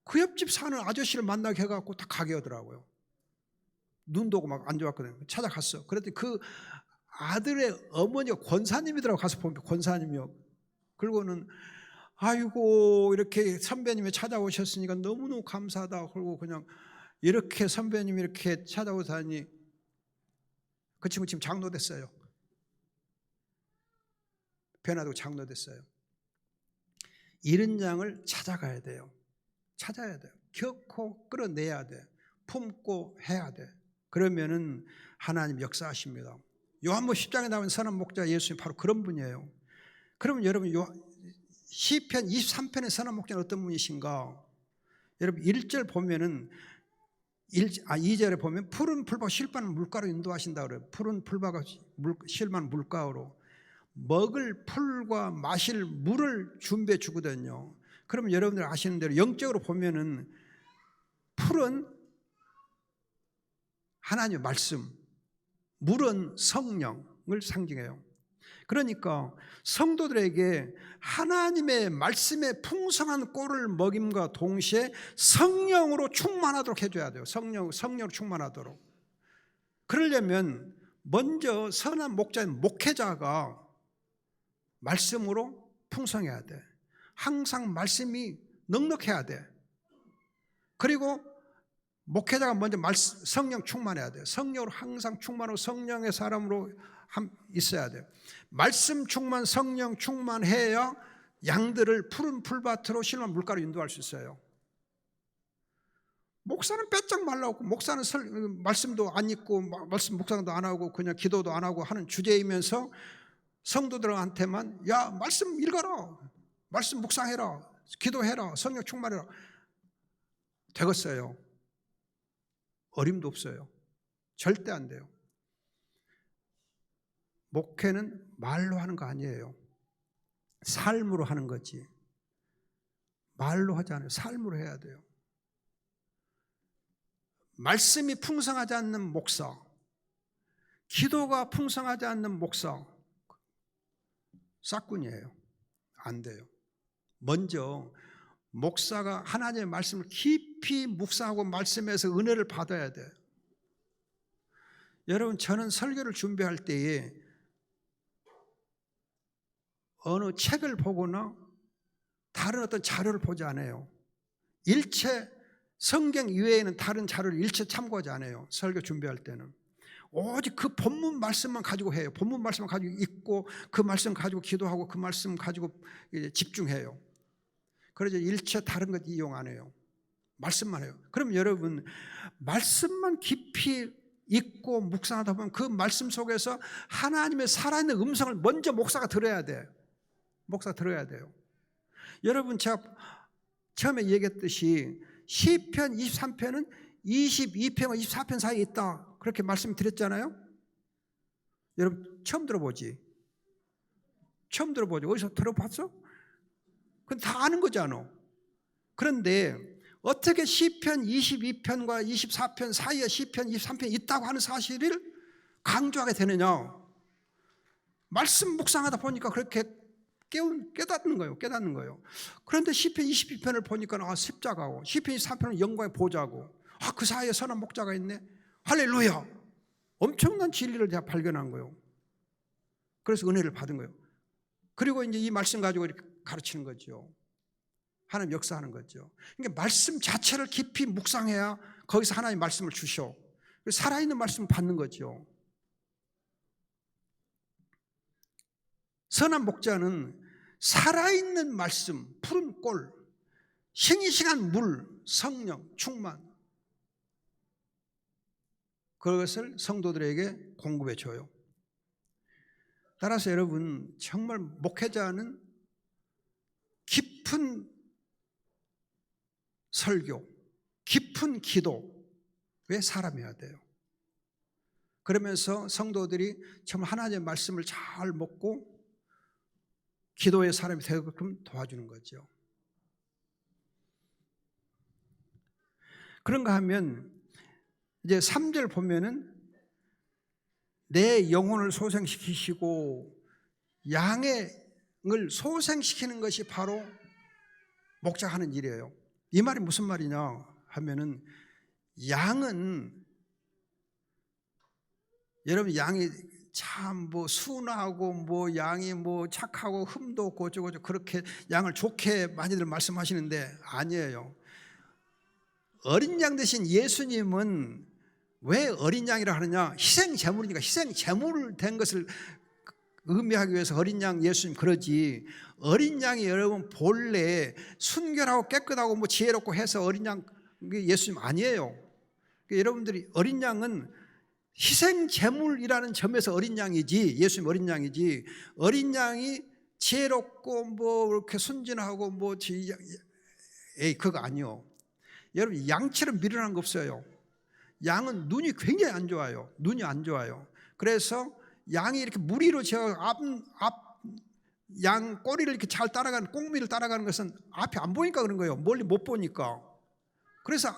그 옆집 사는 아저씨를 만나게 해갖고 다 가게 하더라고요. 눈도 오고 막 안 좋았거든요. 찾아갔어. 그랬더니 그 아들의 어머니가 권사님이더라고. 가서 보니까 권사님이요. 그리고는 아이고 이렇게 선배님이 찾아오셨으니까 너무너무 감사하다. 그리고 그냥 이렇게 선배님이 이렇게 찾아오다니 그 친구 지금 장로됐어요. 변화도 장로됐어요. 잃은 양을 찾아가야 돼요. 찾아야 돼요. 결코 끌어내야 돼. 품고 해야 돼. 그러면은 하나님 역사하십니다. 요한복음 10장에 나온 선한 목자 예수님 바로 그런 분이에요. 그러면 여러분 시편 23편의 선한 목자는 어떤 분이신가? 여러분 1절 보면은 2절에 보면 푸른 풀과 실만한 물가로 인도하신다 그래요. 푸른 풀과 실만한 물가로 먹을 풀과 마실 물을 준비해 주거든요. 그러면 여러분들 아시는 대로 영적으로 보면은 풀은 하나님의 말씀, 물은 성령을 상징해요. 그러니까 성도들에게 하나님의 말씀의 풍성한 꼴을 먹임과 동시에 성령으로 충만하도록 해줘야 돼요. 성령으로 충만하도록. 그러려면 먼저 선한 목자인 목회자가 말씀으로 풍성해야 돼. 항상 말씀이 넉넉해야 돼. 그리고 목회자가 먼저 성령 충만해야 돼. 성령으로 항상 충만하고 성령의 사람으로 있어야 돼. 말씀 충만, 성령 충만해야 양들을 푸른 풀밭으로 실만 물가로 인도할 수 있어요. 목사는 빼짝 말라고, 목사는 말씀도 안 읽고 말씀 묵상도 안 하고 그냥 기도도 안 하고 하는 주제이면서 성도들한테만 야 말씀 읽어라, 말씀 묵상해라, 기도해라, 성령 충만해라 되겠어요? 어림도 없어요. 절대 안 돼요. 목회는 말로 하는 거 아니에요. 삶으로 하는 거지. 말로 하지 않아요. 삶으로 해야 돼요. 말씀이 풍성하지 않는 목사, 기도가 풍성하지 않는 목사, 싹군이에요. 안 돼요. 먼저 목사가 하나님의 말씀을 깊이 묵상하고 말씀에서 은혜를 받아야 돼. 여러분, 저는 설교를 준비할 때에 어느 책을 보거나 다른 어떤 자료를 보지 않아요. 일체 성경 이외에는 다른 자료를 일체 참고하지 않아요. 설교 준비할 때는 오직 그 본문 말씀만 가지고 해요. 본문 말씀만 가지고 읽고 그 말씀 가지고 기도하고 그 말씀 가지고 집중해요. 그래서 일체 다른 것 이용 안 해요. 말씀만 해요. 그럼 여러분 말씀만 깊이 읽고 묵상하다 보면 그 말씀 속에서 하나님의 살아있는 음성을 먼저 목사가 들어야 돼. 목사가 들어야 돼요. 여러분 제가 처음에 얘기했듯이 시편 23편은 22편과 24편 사이에 있다 그렇게 말씀드렸잖아요. 여러분 처음 들어보지? 처음 들어보지? 어디서 들어봤어? 그건 다 아는 거잖아. 그런데 어떻게 시편 22편과 24편 사이에 시편 23편이 있다고 하는 사실을 강조하게 되느냐? 말씀 묵상하다 보니까 그렇게 깨닫는 거예요. 깨닫는 거예요. 그런데 시편 22편을 보니까 십자가고 시편 23편은 영광의 보좌고 그 사이에 선한 목자가 있네. 할렐루야. 엄청난 진리를 제가 발견한 거예요. 그래서 은혜를 받은 거예요. 그리고 이제 이 말씀 가지고 이렇게 가르치는 거죠. 하나님 역사하는 거죠. 그러니까 말씀 자체를 깊이 묵상해야 거기서 하나님 말씀을 주셔. 살아있는 말씀을 받는 거죠. 선한 목자는 살아있는 말씀, 푸른 꼴, 싱싱한 물, 성령, 충만 그것을 성도들에게 공급해 줘요. 따라서 여러분 정말 목회자는 깊은 설교, 깊은 기도의 사람이어야 돼요. 그러면서 성도들이 정말 하나님의 말씀을 잘 먹고 기도의 사람이 되게끔 도와주는 거죠. 그런가 하면 이제 3절 보면은 내 영혼을 소생시키시고 양을 소생시키는 것이 바로 목자가 하는 일이에요. 이 말이 무슨 말이냐 하면은 양은 여러분 양이 참 순하고 양이 착하고 흠도 없고 어쩌고 그렇게 양을 좋게 많이들 말씀하시는데 아니에요. 어린 양 대신 예수님은 왜 어린 양이라 하느냐? 희생 제물이니까 희생 제물 된 것을 의미하기 위해서 어린 양 예수님 그러지. 어린 양이 여러분 본래 순결하고 깨끗하고 지혜롭고 해서 어린 양 예수님 아니에요. 그러니까 여러분들이 어린 양은 희생 제물이라는 점에서 어린 양이지 예수님 어린 양이지 어린 양이 지혜롭고 이렇게 순진하고 그거 아니요. 여러분 양처럼 미련한 거 없어요. 양은 눈이 굉장히 안 좋아요. 눈이 안 좋아요. 그래서 양이 이렇게 무리로 양 꼬리를 이렇게 잘 따라가는 꽁미를 따라가는 것은 앞이 안 보니까 그런 거예요. 멀리 못 보니까. 그래서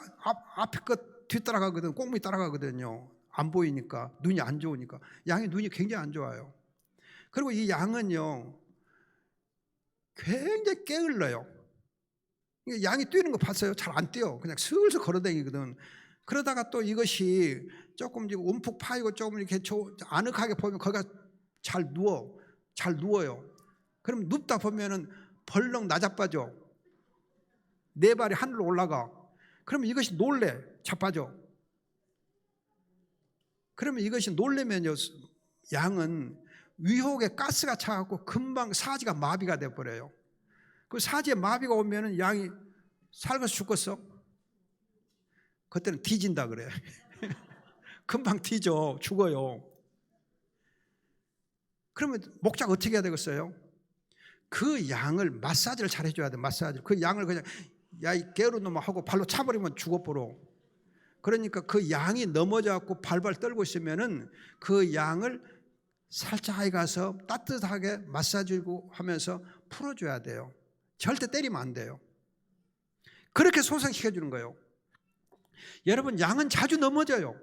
앞에 것 뒤따라가거든. 꽁미 따라가거든요. 안 보이니까 눈이 안 좋으니까. 양이 눈이 굉장히 안 좋아요. 그리고 이 양은요 굉장히 게을러요. 양이 뛰는 거 봤어요? 잘 안 뛰어. 그냥 슬슬 걸어다니거든. 그러다가 또 이것이 조금 움푹 파이고 조금 이렇게 아늑하게 보면 거기가 잘 누워요. 그럼 눕다 보면은 벌렁 나자빠져. 네 발이 하늘로 올라가. 그러면 이것이 놀래 자빠져. 그러면 이것이 놀래면요 양은 위혹에 가스가 차갖고 금방 사지가 마비가 돼버려요. 그 사지에 마비가 오면은 양이 살아서 죽겠어? 그때는 뒤진다 그래. 금방 뒤져 죽어요. 그러면 목자가 어떻게 해야 되겠어요? 그 양을 마사지를 잘 해줘야 돼. 마사지. 그 양을 그냥 야 이 게으른 놈아 하고 발로 차버리면 죽어버려. 그러니까 그 양이 넘어져갖고 발발 떨고 있으면은 그 양을 살짝 가서 따뜻하게 마사지고 하면서 풀어줘야 돼요. 절대 때리면 안 돼요. 그렇게 소생시켜주는 거예요. 여러분 양은 자주 넘어져요.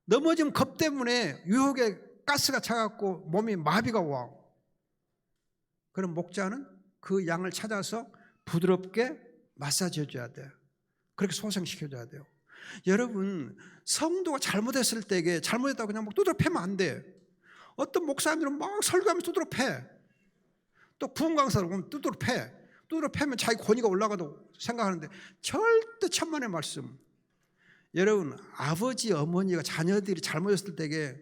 넘어지면 겁 때문에 유혹에 가스가 차갖고 몸이 마비가 와. 그럼 목자는 그 양을 찾아서 부드럽게 마사지 해줘야 돼요. 그렇게 소생시켜줘야 돼요. 여러분 성도가 잘못했을 때에 잘못했다고 그냥 두드러 패면 안 돼. 어떤 목사님들은 막 설교하면서 두드러 패. 또 부흥 강사로 보면 두드러 패. 두드러 패면 자기 권위가 올라가도 생각하는데 절대 천만의 말씀. 여러분 아버지 어머니가 자녀들이 잘못했을 때에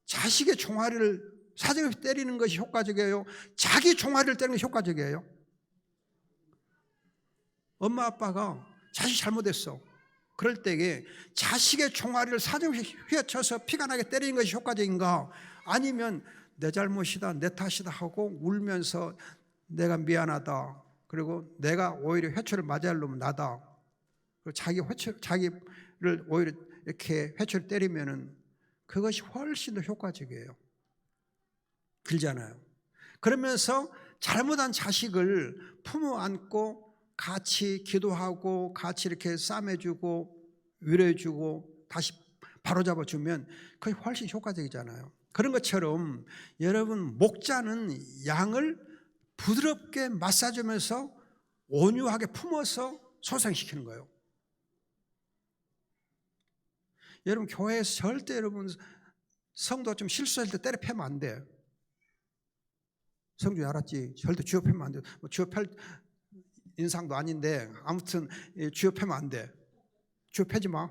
자식의 종아리를 사정없이 때리는 것이 효과적이에요? 자기 종아리를 때리는 것이 효과적이에요? 엄마 아빠가 자식이 잘못했어. 그럴 때에 자식의 종아리를 사정없이 휘어쳐서 피가 나게 때리는 것이 효과적인가? 아니면 내 잘못이다, 내 탓이다 하고 울면서 내가 미안하다, 그리고 내가 오히려 회초를 맞아야 할 놈은 나다, 그리고 자기를 오히려 이렇게 회초를 때리면은 그것이 훨씬 더 효과적이에요. 길잖아요. 그러면서 잘못한 자식을 품어 안고 같이 기도하고 같이 이렇게 싸매주고 위로해주고 다시 바로잡아주면 그게 훨씬 효과적이잖아요. 그런 것처럼 여러분, 목자는 양을 부드럽게 맞사주면서 온유하게 품어서 소생시키는 거예요. 여러분, 교회에서 절대 여러분 성도가 좀 실수할 때 때려 패면 안 돼. 성준이 알았지? 절대 쥐어 패면 안 돼. 뭐 쥐어 팰 인상도 아닌데 아무튼 쥐어 패면 안 돼. 쥐어 패지 마.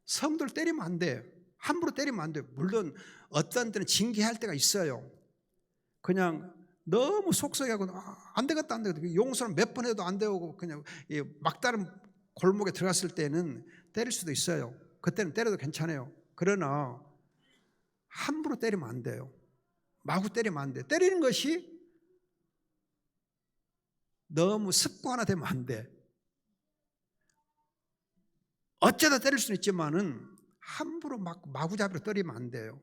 성도를 때리면 안 돼. 함부로 때리면 안 돼. 물론 어떤 때는 징계할 때가 있어요. 그냥 너무 속썩이하고 안 되겠다, 안 되겠다. 용서는 몇 번 해도 안 되고 그냥 막다른 골목에 들어갔을 때는 때릴 수도 있어요. 그때는 때려도 괜찮아요. 그러나 함부로 때리면 안 돼요. 마구 때리면 안 돼. 때리는 것이 너무 습관화되면 안 돼. 어쩌다 때릴 수는 있지만은 함부로 마구잡이로 때리면 안 돼요.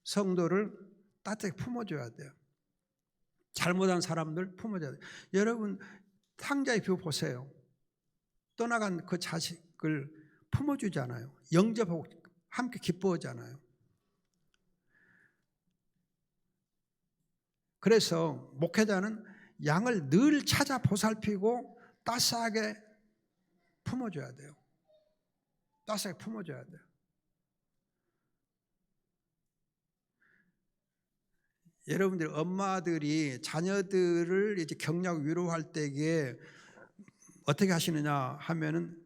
성도를 따뜻하게 품어줘야 돼요. 잘못한 사람들 품어줘야 돼요. 여러분, 탕자의 뷰 보세요. 떠나간 그 자식을 품어주잖아요. 영접하고 함께 기뻐하잖아요. 그래서 목회자는 양을 늘 찾아 보살피고 따스하게 품어줘야 돼요. 따스하게 품어줘야 돼요. 여러분들, 엄마들이 자녀들을 이제 격려하고 위로할 때에 어떻게 하시느냐 하면은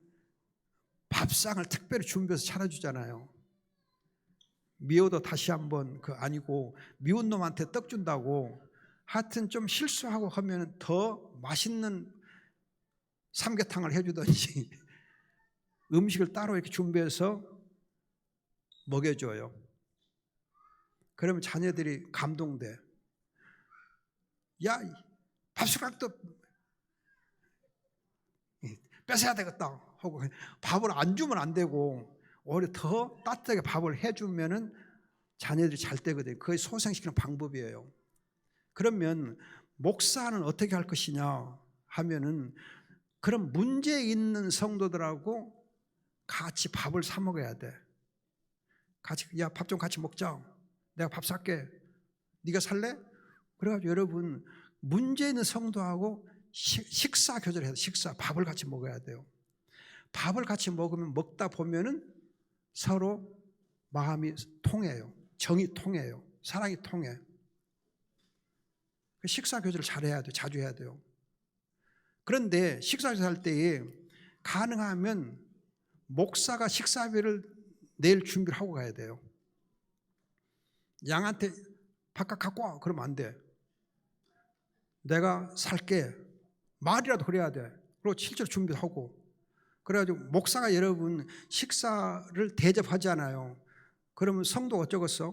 밥상을 특별히 준비해서 차려주잖아요. 미워도 다시 한번 아니고 미운 놈한테 떡 준다고 하여튼 좀 실수하고 하면 더 맛있는 삼계탕을 해주든지 음식을 따로 이렇게 준비해서 먹여줘요. 그러면 자녀들이 감동돼. 야, 밥숟가락도 뺏어야 되겠다 하고 밥을 안 주면 안 되고 오히려 더 따뜻하게 밥을 해주면은 자녀들이 잘 되거든요. 그게 소생시키는 방법이에요. 그러면 목사는 어떻게 할 것이냐 하면은 그런 문제 있는 성도들하고 같이 밥을 사 먹어야 돼. 같이, 야, 밥 좀 같이 먹자. 내가 밥 살게. 네가 살래? 그래가지고 여러분, 문제 있는 성도하고 식사 교제를 해야 돼. 밥을 같이 먹어야 돼요. 밥을 같이 먹으면 먹다 보면은 서로 마음이 통해요. 정이 통해요. 사랑이 통해. 식사 교제를 잘해야 돼요. 자주 해야 돼요. 그런데 식사 교제 할 때에 가능하면 목사가 식사비를 내일 준비를 하고 가야 돼요. 양한테 밥값 갖고 와. 그러면 안 돼. 내가 살게. 말이라도 그래야 돼. 그리고 실제로 준비하고. 그래가지고 목사가 여러분 식사를 대접하잖아요. 그러면 성도가 어쩌겠어?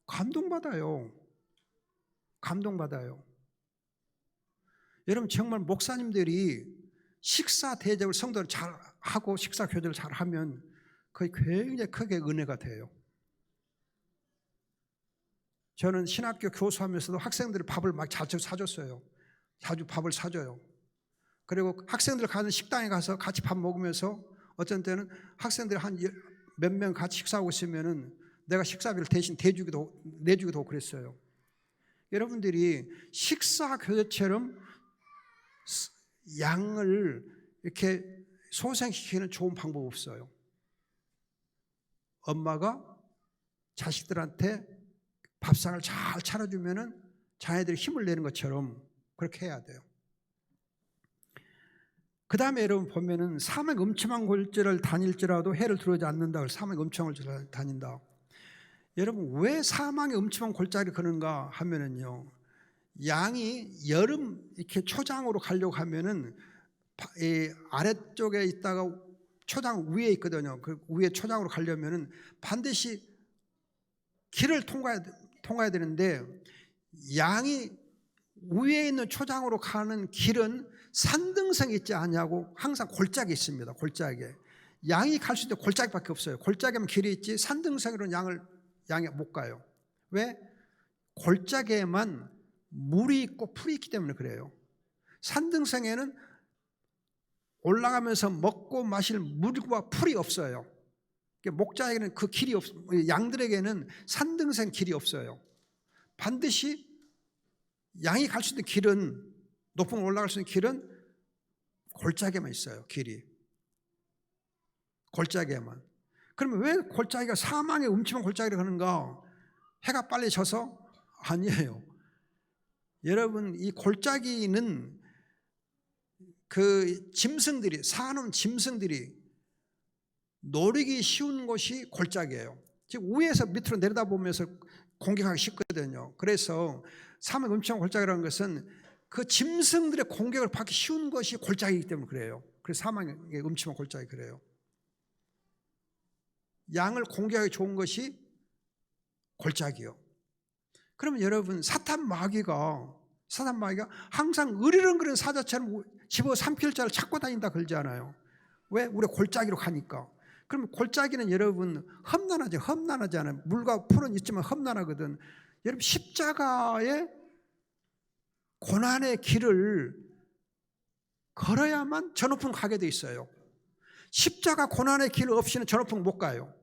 감동받아요. 감동받아요. 여러분, 정말 목사님들이 식사 대접을 성도를 잘 하고 식사 교제를 잘 하면 그게 굉장히 크게 은혜가 돼요. 저는 신학교 교수하면서도 학생들이 밥을 막 자주 사줬어요. 자주 밥을 사줘요. 그리고 학생들 가는 식당에 가서 같이 밥 먹으면서 어떤 때는 학생들이 한 몇 명 같이 식사하고 있으면은 내가 식사비를 대신 내주기도 하고 그랬어요. 여러분들이 식사 교제처럼 양을 이렇게 소생시키는 좋은 방법 없어요. 엄마가 자식들한테 밥상을 잘 차려주면은 자녀들이 힘을 내는 것처럼 그렇게 해야 돼요. 그 다음에 여러분 보면은 사막의 음침한 골짜기를 다닐지라도 해를 들어오지 않는다. 사막의 음침한 골짜기를 다닌다. 여러분 왜 사막의 음침한 골짜기를 거는가 하면은요, 양이 여름 이렇게 초장으로 가려고 하면은 이 아래쪽에 있다가 초장 위에 있거든요. 그 위에 초장으로 가려면은 반드시 길을 통과해야 되는데, 양이 위에 있는 초장으로 가는 길은 산등성이 있지 않냐고 항상 골짜기 있습니다. 골짜기에 양이 갈 수 있는 골짜기밖에 없어요. 골짜기면 길이 있지 산등성으로는 양이 못 가요. 왜? 골짜기에만 물이 있고 풀이 있기 때문에 그래요. 산등성에는 올라가면서 먹고 마실 물과 풀이 없어요. 목자에게는 그 길이 양들에게는 산등성 길이 없어요. 반드시 양이 갈 수 있는 길은, 높은 곳 올라갈 수 있는 길은 골짜기에만 있어요. 길이 골짜기에만. 그러면 왜 골짜기가 사망의 음침한 골짜기를 가는가? 해가 빨리 져서? 아니에요. 여러분 이 골짜기는 그 짐승들이, 사는 짐승들이 노리기 쉬운 곳이 골짜기예요. 즉 위에서 밑으로 내려다보면서 공격하기 쉽거든요. 그래서 사막의 음침한 골짜기라는 것은 그 짐승들의 공격을 받기 쉬운 것이 골짜기이기 때문에 그래요. 그래서 사막의 음침한 골짜기 그래요. 양을 공격하기 좋은 것이 골짜기요. 그러면 여러분 사탄 마귀가 항상 으르렁거리는 사자처럼 집어 삼킬 자를 찾고 다닌다 그러지 않아요? 왜? 우리가 골짜기로 가니까. 그러면 골짜기는 여러분 험난하지 않아요. 물과 풀은 있지만 험난하거든. 여러분 십자가의 고난의 길을 걸어야만 저 높은 가게 돼 있어요. 십자가 고난의 길 없이는 저 높은 못 가요.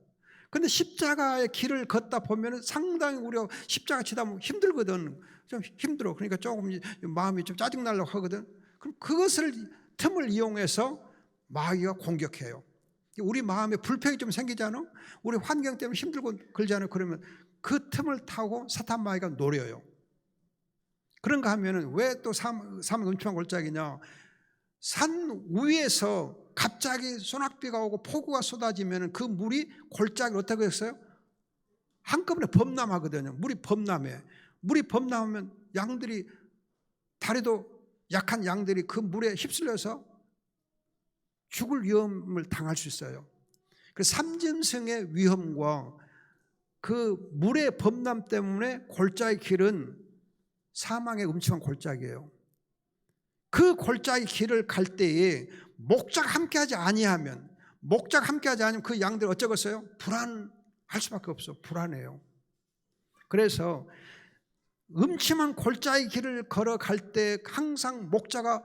근데 십자가의 길을 걷다 보면 상당히 우리가 십자가 치다 보면 힘들거든. 좀 힘들어. 그러니까 조금 마음이 좀 짜증나려고 하거든. 그럼 그것을 틈을 이용해서 마귀가 공격해요. 우리 마음에 불평이 좀 생기잖아. 우리 환경 때문에 힘들고 그러잖아요. 그러면 그 틈을 타고 사탄 마귀가 노려요. 그런가 하면은 왜 또 사막의 음침한 골짜기냐? 산 위에서 갑자기 소낙비가 오고 폭우가 쏟아지면 그 물이 골짜기를 어떻게 했어요? 한꺼번에 범람하거든요. 물이 범람하면 양들이, 다리도 약한 양들이 그 물에 휩쓸려서 죽을 위험을 당할 수 있어요. 그래서 삼짐승의 위험과 그 물의 범람 때문에 골짜기 길은 사망의 음침한 골짜기예요. 그 골짜기 길을 갈 때에 목자가 함께하지 아니하면 그 양들 어쩌겠어요? 불안할 수밖에 없어. 불안해요. 그래서 음침한 골짜기 길을 걸어갈 때 항상 목자가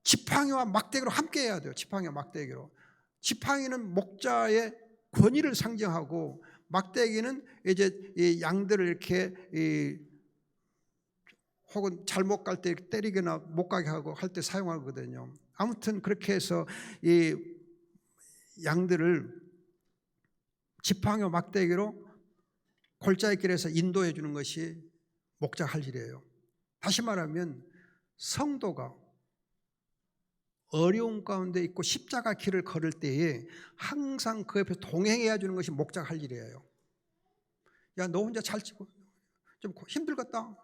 지팡이와 막대기로 함께해야 돼요. 지팡이와 막대기로. 지팡이는 목자의 권위를 상징하고 막대기는 이제 이 양들을 이렇게 혹은 잘못 갈 때 때리거나 못 가게 하고 할 때 사용하거든요. 아무튼 그렇게 해서 이 양들을 지팡이와 막대기로 골짜기 길에서 인도해 주는 것이 목자가 할 일이에요. 다시 말하면 성도가 어려움 가운데 있고 십자가 길을 걸을 때에 항상 그 옆에 동행해 주는 것이 목자가 할 일이에요. 야, 너 혼자 잘 치고 좀 힘들겠다.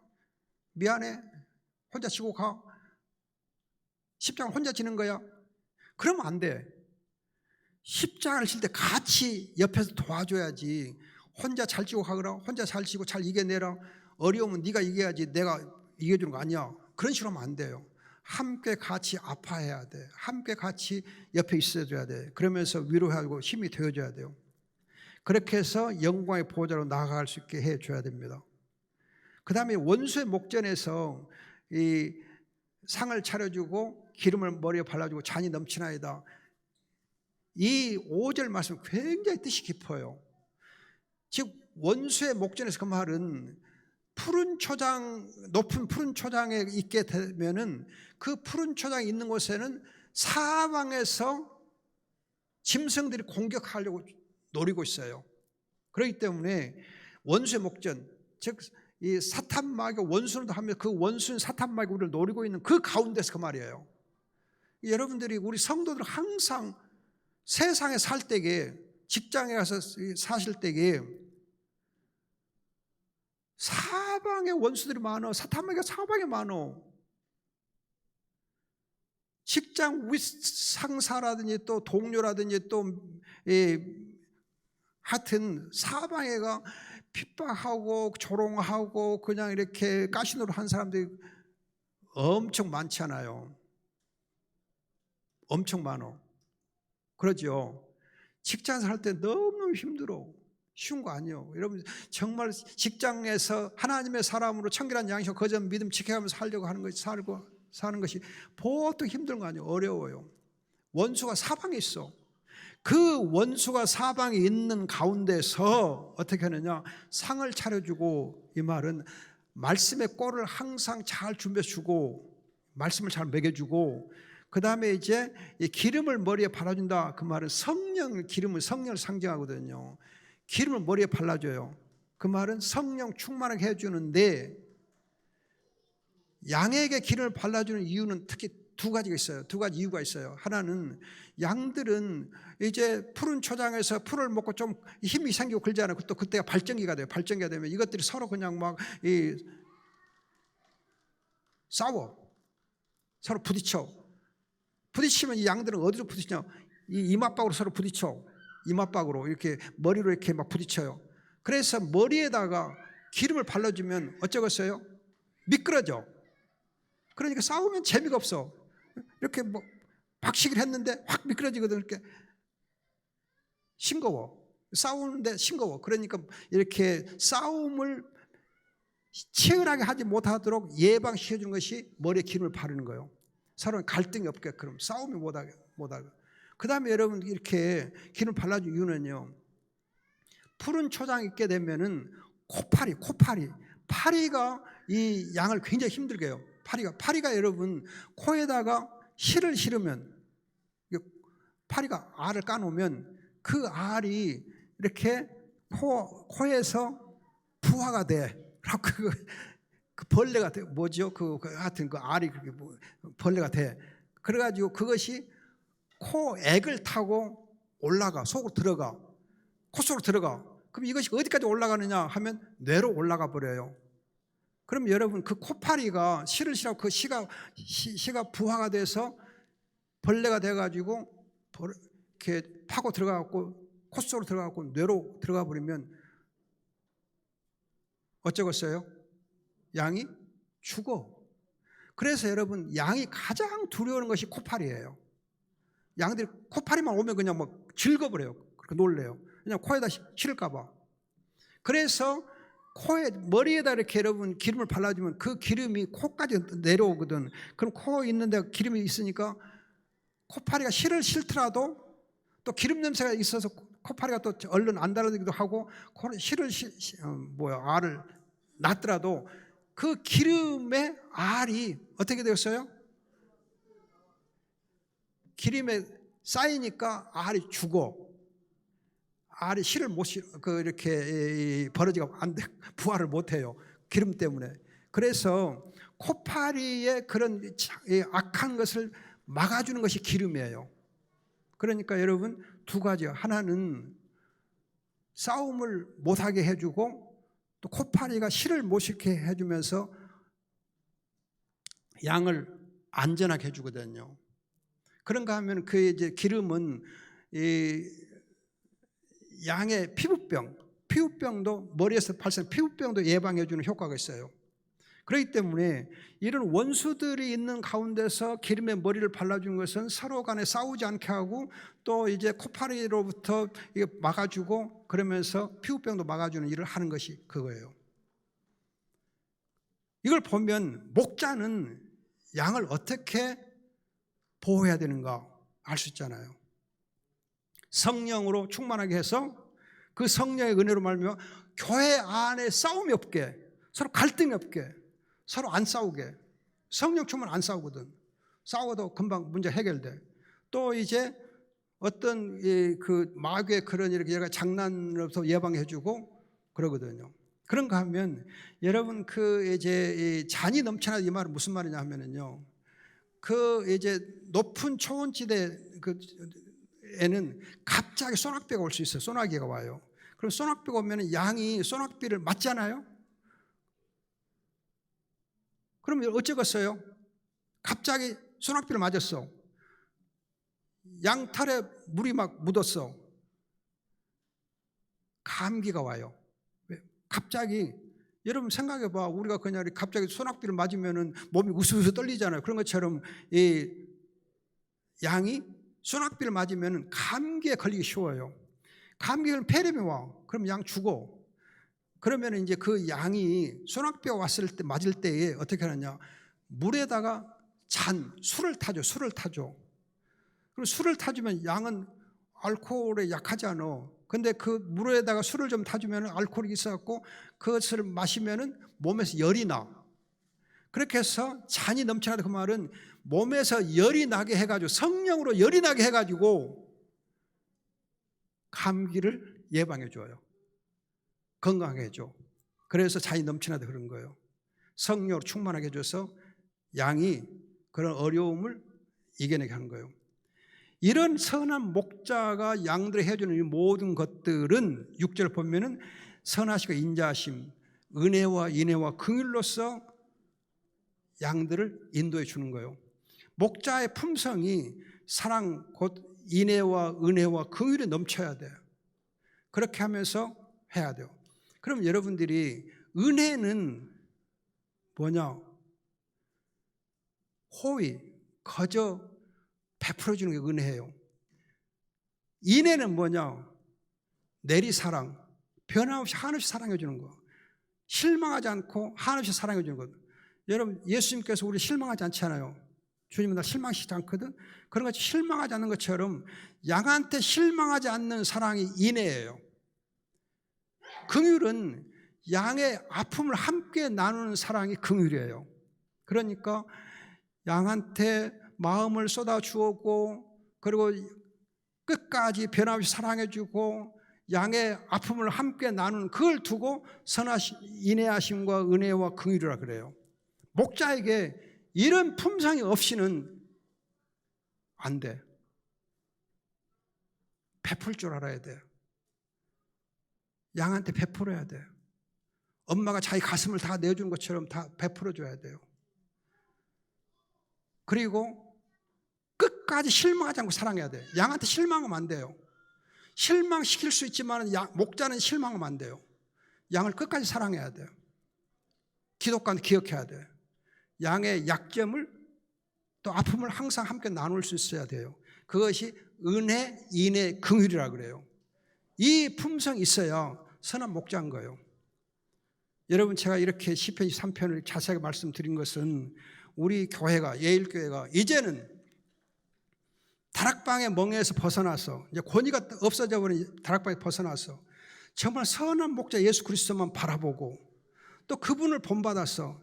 미안해. 혼자 치고 가. 십자가 혼자 지는 거야. 그러면 안 돼. 십자가를 칠 때 같이 옆에서 도와줘야지. 혼자 잘 치고 가거라. 혼자 잘 치고 잘 이겨내라. 어려우면 네가 이겨야지 내가 이겨주는 거 아니야. 그런 식으로 하면 안 돼요. 함께 같이 아파해야 돼. 함께 같이 옆에 있어줘야 돼. 그러면서 위로하고 힘이 되어줘야 돼요. 그렇게 해서 영광의 보호자로 나아갈 수 있게 해줘야 됩니다. 그 다음에 원수의 목전에서 이 상을 차려주고 기름을 머리에 발라주고 잔이 넘치나이다. 이 5절 말씀 굉장히 뜻이 깊어요. 즉 원수의 목전에서 그 말은 푸른 초장, 높은 푸른 초장에 있게 되면은 그 푸른 초장이 있는 곳에는 사방에서 짐승들이 공격하려고 노리고 있어요. 그렇기 때문에 원수의 목전, 즉 이 사탄 마귀가 원수를 하며 그 원수인 사탄 마귀가 우리를 노리고 있는 그 가운데서 그 말이에요. 여러분들이 우리 성도들 항상 세상에 살 때에 직장에 가서 사실 때에 사방에 원수들이 많어. 사탄마귀가 사방에 많어. 직장 윗상사라든지 또 동료라든지 또 하여튼 사방에가 핍박하고 조롱하고 그냥 이렇게 가시노를 한 사람들이 엄청 많잖아요. 엄청 많어. 그러죠. 직장에서 할 때 너무너무 힘들어. 쉬운 거 아니에요. 여러분 정말 직장에서 하나님의 사람으로 청결한 양식 거룩한 믿음 지켜가면서 살려고 하는 것이 사는 것이 보통 힘든 거 아니에요. 어려워요. 원수가 사방에 있어. 그 원수가 사방에 있는 가운데서 어떻게 하느냐, 상을 차려주고, 이 말은 말씀의 꼴을 항상 잘 준비해주고 말씀을 잘 먹여주고, 그 다음에 이제 기름을 머리에 발라준다. 그 말은 기름은 성령을 상징하거든요. 기름을 머리에 발라줘요. 그 말은 성령 충만하게 해주는데, 양에게 기름을 발라주는 이유는 특히 두 가지가 있어요. 두 가지 이유가 있어요. 하나는 양들은 이제 푸른 초장에서 풀을 먹고 좀 힘이 생기고 그러잖아요. 또 그때가 발정기가 돼요. 발정기가 되면 이것들이 서로 그냥 막 싸워. 서로 부딪히면 이 양들은 어디로 부딪히냐, 이 이맛박으로 서로 부딪혀. 이맛박으로 이렇게 머리로 이렇게 막 부딪혀요. 그래서 머리에다가 기름을 발라주면 어쩌겠어요? 미끄러져. 그러니까 싸우면 재미가 없어. 이렇게 뭐 박치기를 했는데 확 미끄러지거든. 이렇게 싱거워. 싸우는데 싱거워. 그러니까 이렇게 싸움을 치열하게 하지 못하도록 예방시켜 주는 것이 머리에 기름을 바르는 거예요. 서로 갈등이 없게끔 싸움이 못하게. 그 다음에 여러분 이렇게 기름을 발라준 이유는요, 푸른 초장 있게 되면은 파리가 이 양을 굉장히 힘들게 해요. 파리가 여러분 코에다가 실을 실으면, 파리가 알을 까놓으면 그 알이 이렇게 코에서 부화가 돼. 그 벌레가 돼. 뭐죠? 하여튼 그 알이 그렇게 벌레가 돼. 그래가지고 그것이 코액을 타고 올라가, 속으로 들어가, 코 속으로 들어가. 그럼 이것이 어디까지 올라가느냐 하면 뇌로 올라가 버려요. 그럼 여러분 그 코파리가 실을 실하고 그 씨가 부화가 돼서 벌레가 돼가지고 이렇게 파고 들어가고 코 속으로 들어가고 뇌로 들어가 버리면 어쩌겠어요? 양이 죽어. 그래서 여러분 양이 가장 두려워하는 것이 코파리예요. 양들이 코파리만 오면 그냥 막 즐거버려요. 그렇게 놀래요. 그냥 코에다 실을까 봐. 그래서 머리에다 이렇게 여러분 기름을 발라주면 그 기름이 코까지 내려오거든. 그럼 코 있는데 기름이 있으니까 코파리가 실을 싫더라도 또 기름 냄새가 있어서 코파리가 또 얼른 안 달아들기도 하고, 알을 놨더라도 그 기름의 알이 어떻게 되었어요? 기름에 쌓이니까 알이 죽어. 알이 실을 이렇게 벌어지고 부화를 못해요. 기름 때문에. 그래서 코파리의 그런 악한 것을 막아주는 것이 기름이에요. 그러니까 여러분 두 가지요. 하나는 싸움을 못하게 해주고, 또 코파리가 실을 못 싣게 해주면서 양을 안전하게 해주거든요. 그런가 하면 그 이제 기름은 이 양의 피부병도 머리에서 발생 피부병도 예방해주는 효과가 있어요. 그렇기 때문에 이런 원수들이 있는 가운데서 기름에 머리를 발라주는 것은 서로 간에 싸우지 않게 하고, 또 이제 코파리로부터 막아주고, 그러면서 피부병도 막아주는 일을 하는 것이 그거예요. 이걸 보면 목자는 양을 어떻게 보호해야 되는가 알 수 있잖아요. 성령으로 충만하게 해서 그 성령의 은혜로 말미암아 교회 안에 싸움이 없게, 서로 갈등이 없게, 서로 안 싸우게. 성령 충만 안 싸우거든. 싸워도 금방 문제 해결돼. 또 이제 어떤 그 마귀의 그런 이렇게 여러 장난으로부터 예방해주고 그러거든요. 그런가 하면 여러분 그 이제 잔이 넘쳐나, 이 말은 무슨 말이냐 하면은요, 그 이제 높은 초원지대 에는 갑자기 소낙비가 올 수 있어요. 소나기가 와요. 그럼 소낙비가 오면 양이 소낙비를 맞잖아요. 그럼 어쩌겠어요? 갑자기 소낙비를 맞았어. 양털에 물이 막 묻었어. 감기가 와요. 갑자기 여러분 생각해 봐. 우리가 그냥 갑자기 소낙비를 맞으면은 몸이 우스우스 떨리잖아요. 그런 것처럼 이 양이 소낙비를 맞으면 감기에 걸리기 쉬워요. 감기는 폐렴이 와. 그럼 양 죽어. 그러면 이제 그 양이 소낙비가 왔을 때 맞을 때에 어떻게 하느냐? 물에다가 술을 타죠. 그럼 술을 타주면 양은 알코올에 약하지 않아. 근데 그 물에다가 술을 좀 타주면 알코올이 있어갖고 그것을 마시면은 몸에서 열이 나. 그렇게 해서 잔이 넘쳐나다 그 말은 몸에서 열이 나게 해가지고 성령으로 열이 나게 해가지고 감기를 예방해 줘요. 건강하게 해줘. 그래서 잔이 넘쳐나다 그런 거예요. 성령으로 충만하게 해줘서 양이 그런 어려움을 이겨내게 하는 거예요. 이런 선한 목자가 양들이 해주는 이 모든 것들은 6절 보면은 선하시고 인자하심, 은혜와 인애와 긍휼로서 양들을 인도해 주는 거예요. 목자의 품성이 사랑 곧 인애와 은혜와 긍휼이 넘쳐야 돼요. 그렇게 하면서 해야 돼요. 그럼 여러분들이 은혜는 뭐냐? 호의, 거저 베풀어 주는 게 은혜예요. 인애는 뭐냐? 내리사랑, 변함없이 한없이 사랑해 주는 거. 실망하지 않고 한없이 사랑해 주는 것. 여러분 예수님께서 우리 실망하지 않잖아요. 주님은 나 실망시키지 않거든. 그런 것이 실망하지 않는 것처럼 양한테 실망하지 않는 사랑이 인애예요. 긍휼은 양의 아픔을 함께 나누는 사랑이 긍휼이에요. 그러니까 양한테 마음을 쏟아 주었고 그리고 끝까지 변함없이 사랑해 주고 양의 아픔을 함께 나누는 그걸 두고 선하심, 인애하심과 은혜와 긍휼이라 그래요. 목자에게 이런 품성이 없이는 안 돼. 베풀 줄 알아야 돼. 양한테 베풀어야 돼. 엄마가 자기 가슴을 다 내주는 것처럼 다 베풀어 줘야 돼요. 그리고 끝까지 실망하지 않고 사랑해야 돼. 양한테 실망하면 안 돼요. 실망시킬 수 있지만 목자는 실망하면 안 돼요. 양을 끝까지 사랑해야 돼요. 기독과는 기억해야 돼요. 양의 약점을 또 아픔을 항상 함께 나눌 수 있어야 돼요. 그것이 은혜, 인애, 긍휼이라 그래요. 이 품성이 있어야 선한 목자인 거예요. 여러분 제가 이렇게 시편 23편을 자세하게 말씀드린 것은 우리 교회가 예일교회가 이제는 다락방의 멍에서 벗어나서 이제 권위가 없어져 버린 다락방에 벗어나서 정말 선한 목자 예수 그리스도만 바라보고 또 그분을 본받아서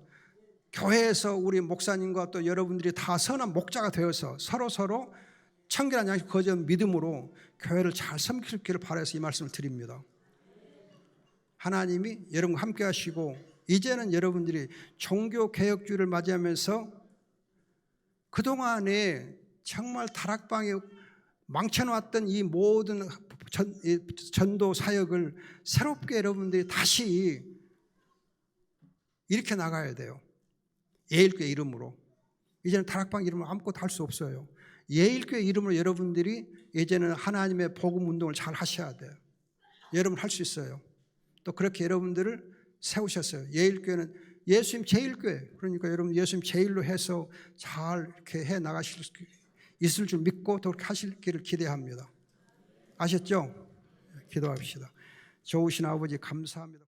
교회에서 우리 목사님과 또 여러분들이 다 선한 목자가 되어서 서로 청결한 양식 거룩한 믿음으로 교회를 잘 섬기기를 바라서 이 말씀을 드립니다. 하나님이 여러분과 함께 하시고 이제는 여러분들이 종교개혁주의를 맞이하면서 그동안에 정말 다락방에 망쳐놓았던 이 모든 전도 사역을 새롭게 여러분들이 다시 일으켜 나가야 돼요. 예일교회 이름으로. 이제는 다락방 이름으로 아무것도 할 수 없어요. 예일교회 이름으로 여러분들이 이제는 하나님의 복음 운동을 잘 하셔야 돼요. 여러분 할 수 있어요. 또 그렇게 여러분들을 세우셨어요. 예일교회는 예수님 제일교회. 그러니까 여러분 예수님 제일로 해서 잘 이렇게 해 나가실 수 있을 줄 믿고 또 그렇게 하실 길을 기대합니다. 아셨죠? 기도합시다. 좋으신 아버지 감사합니다.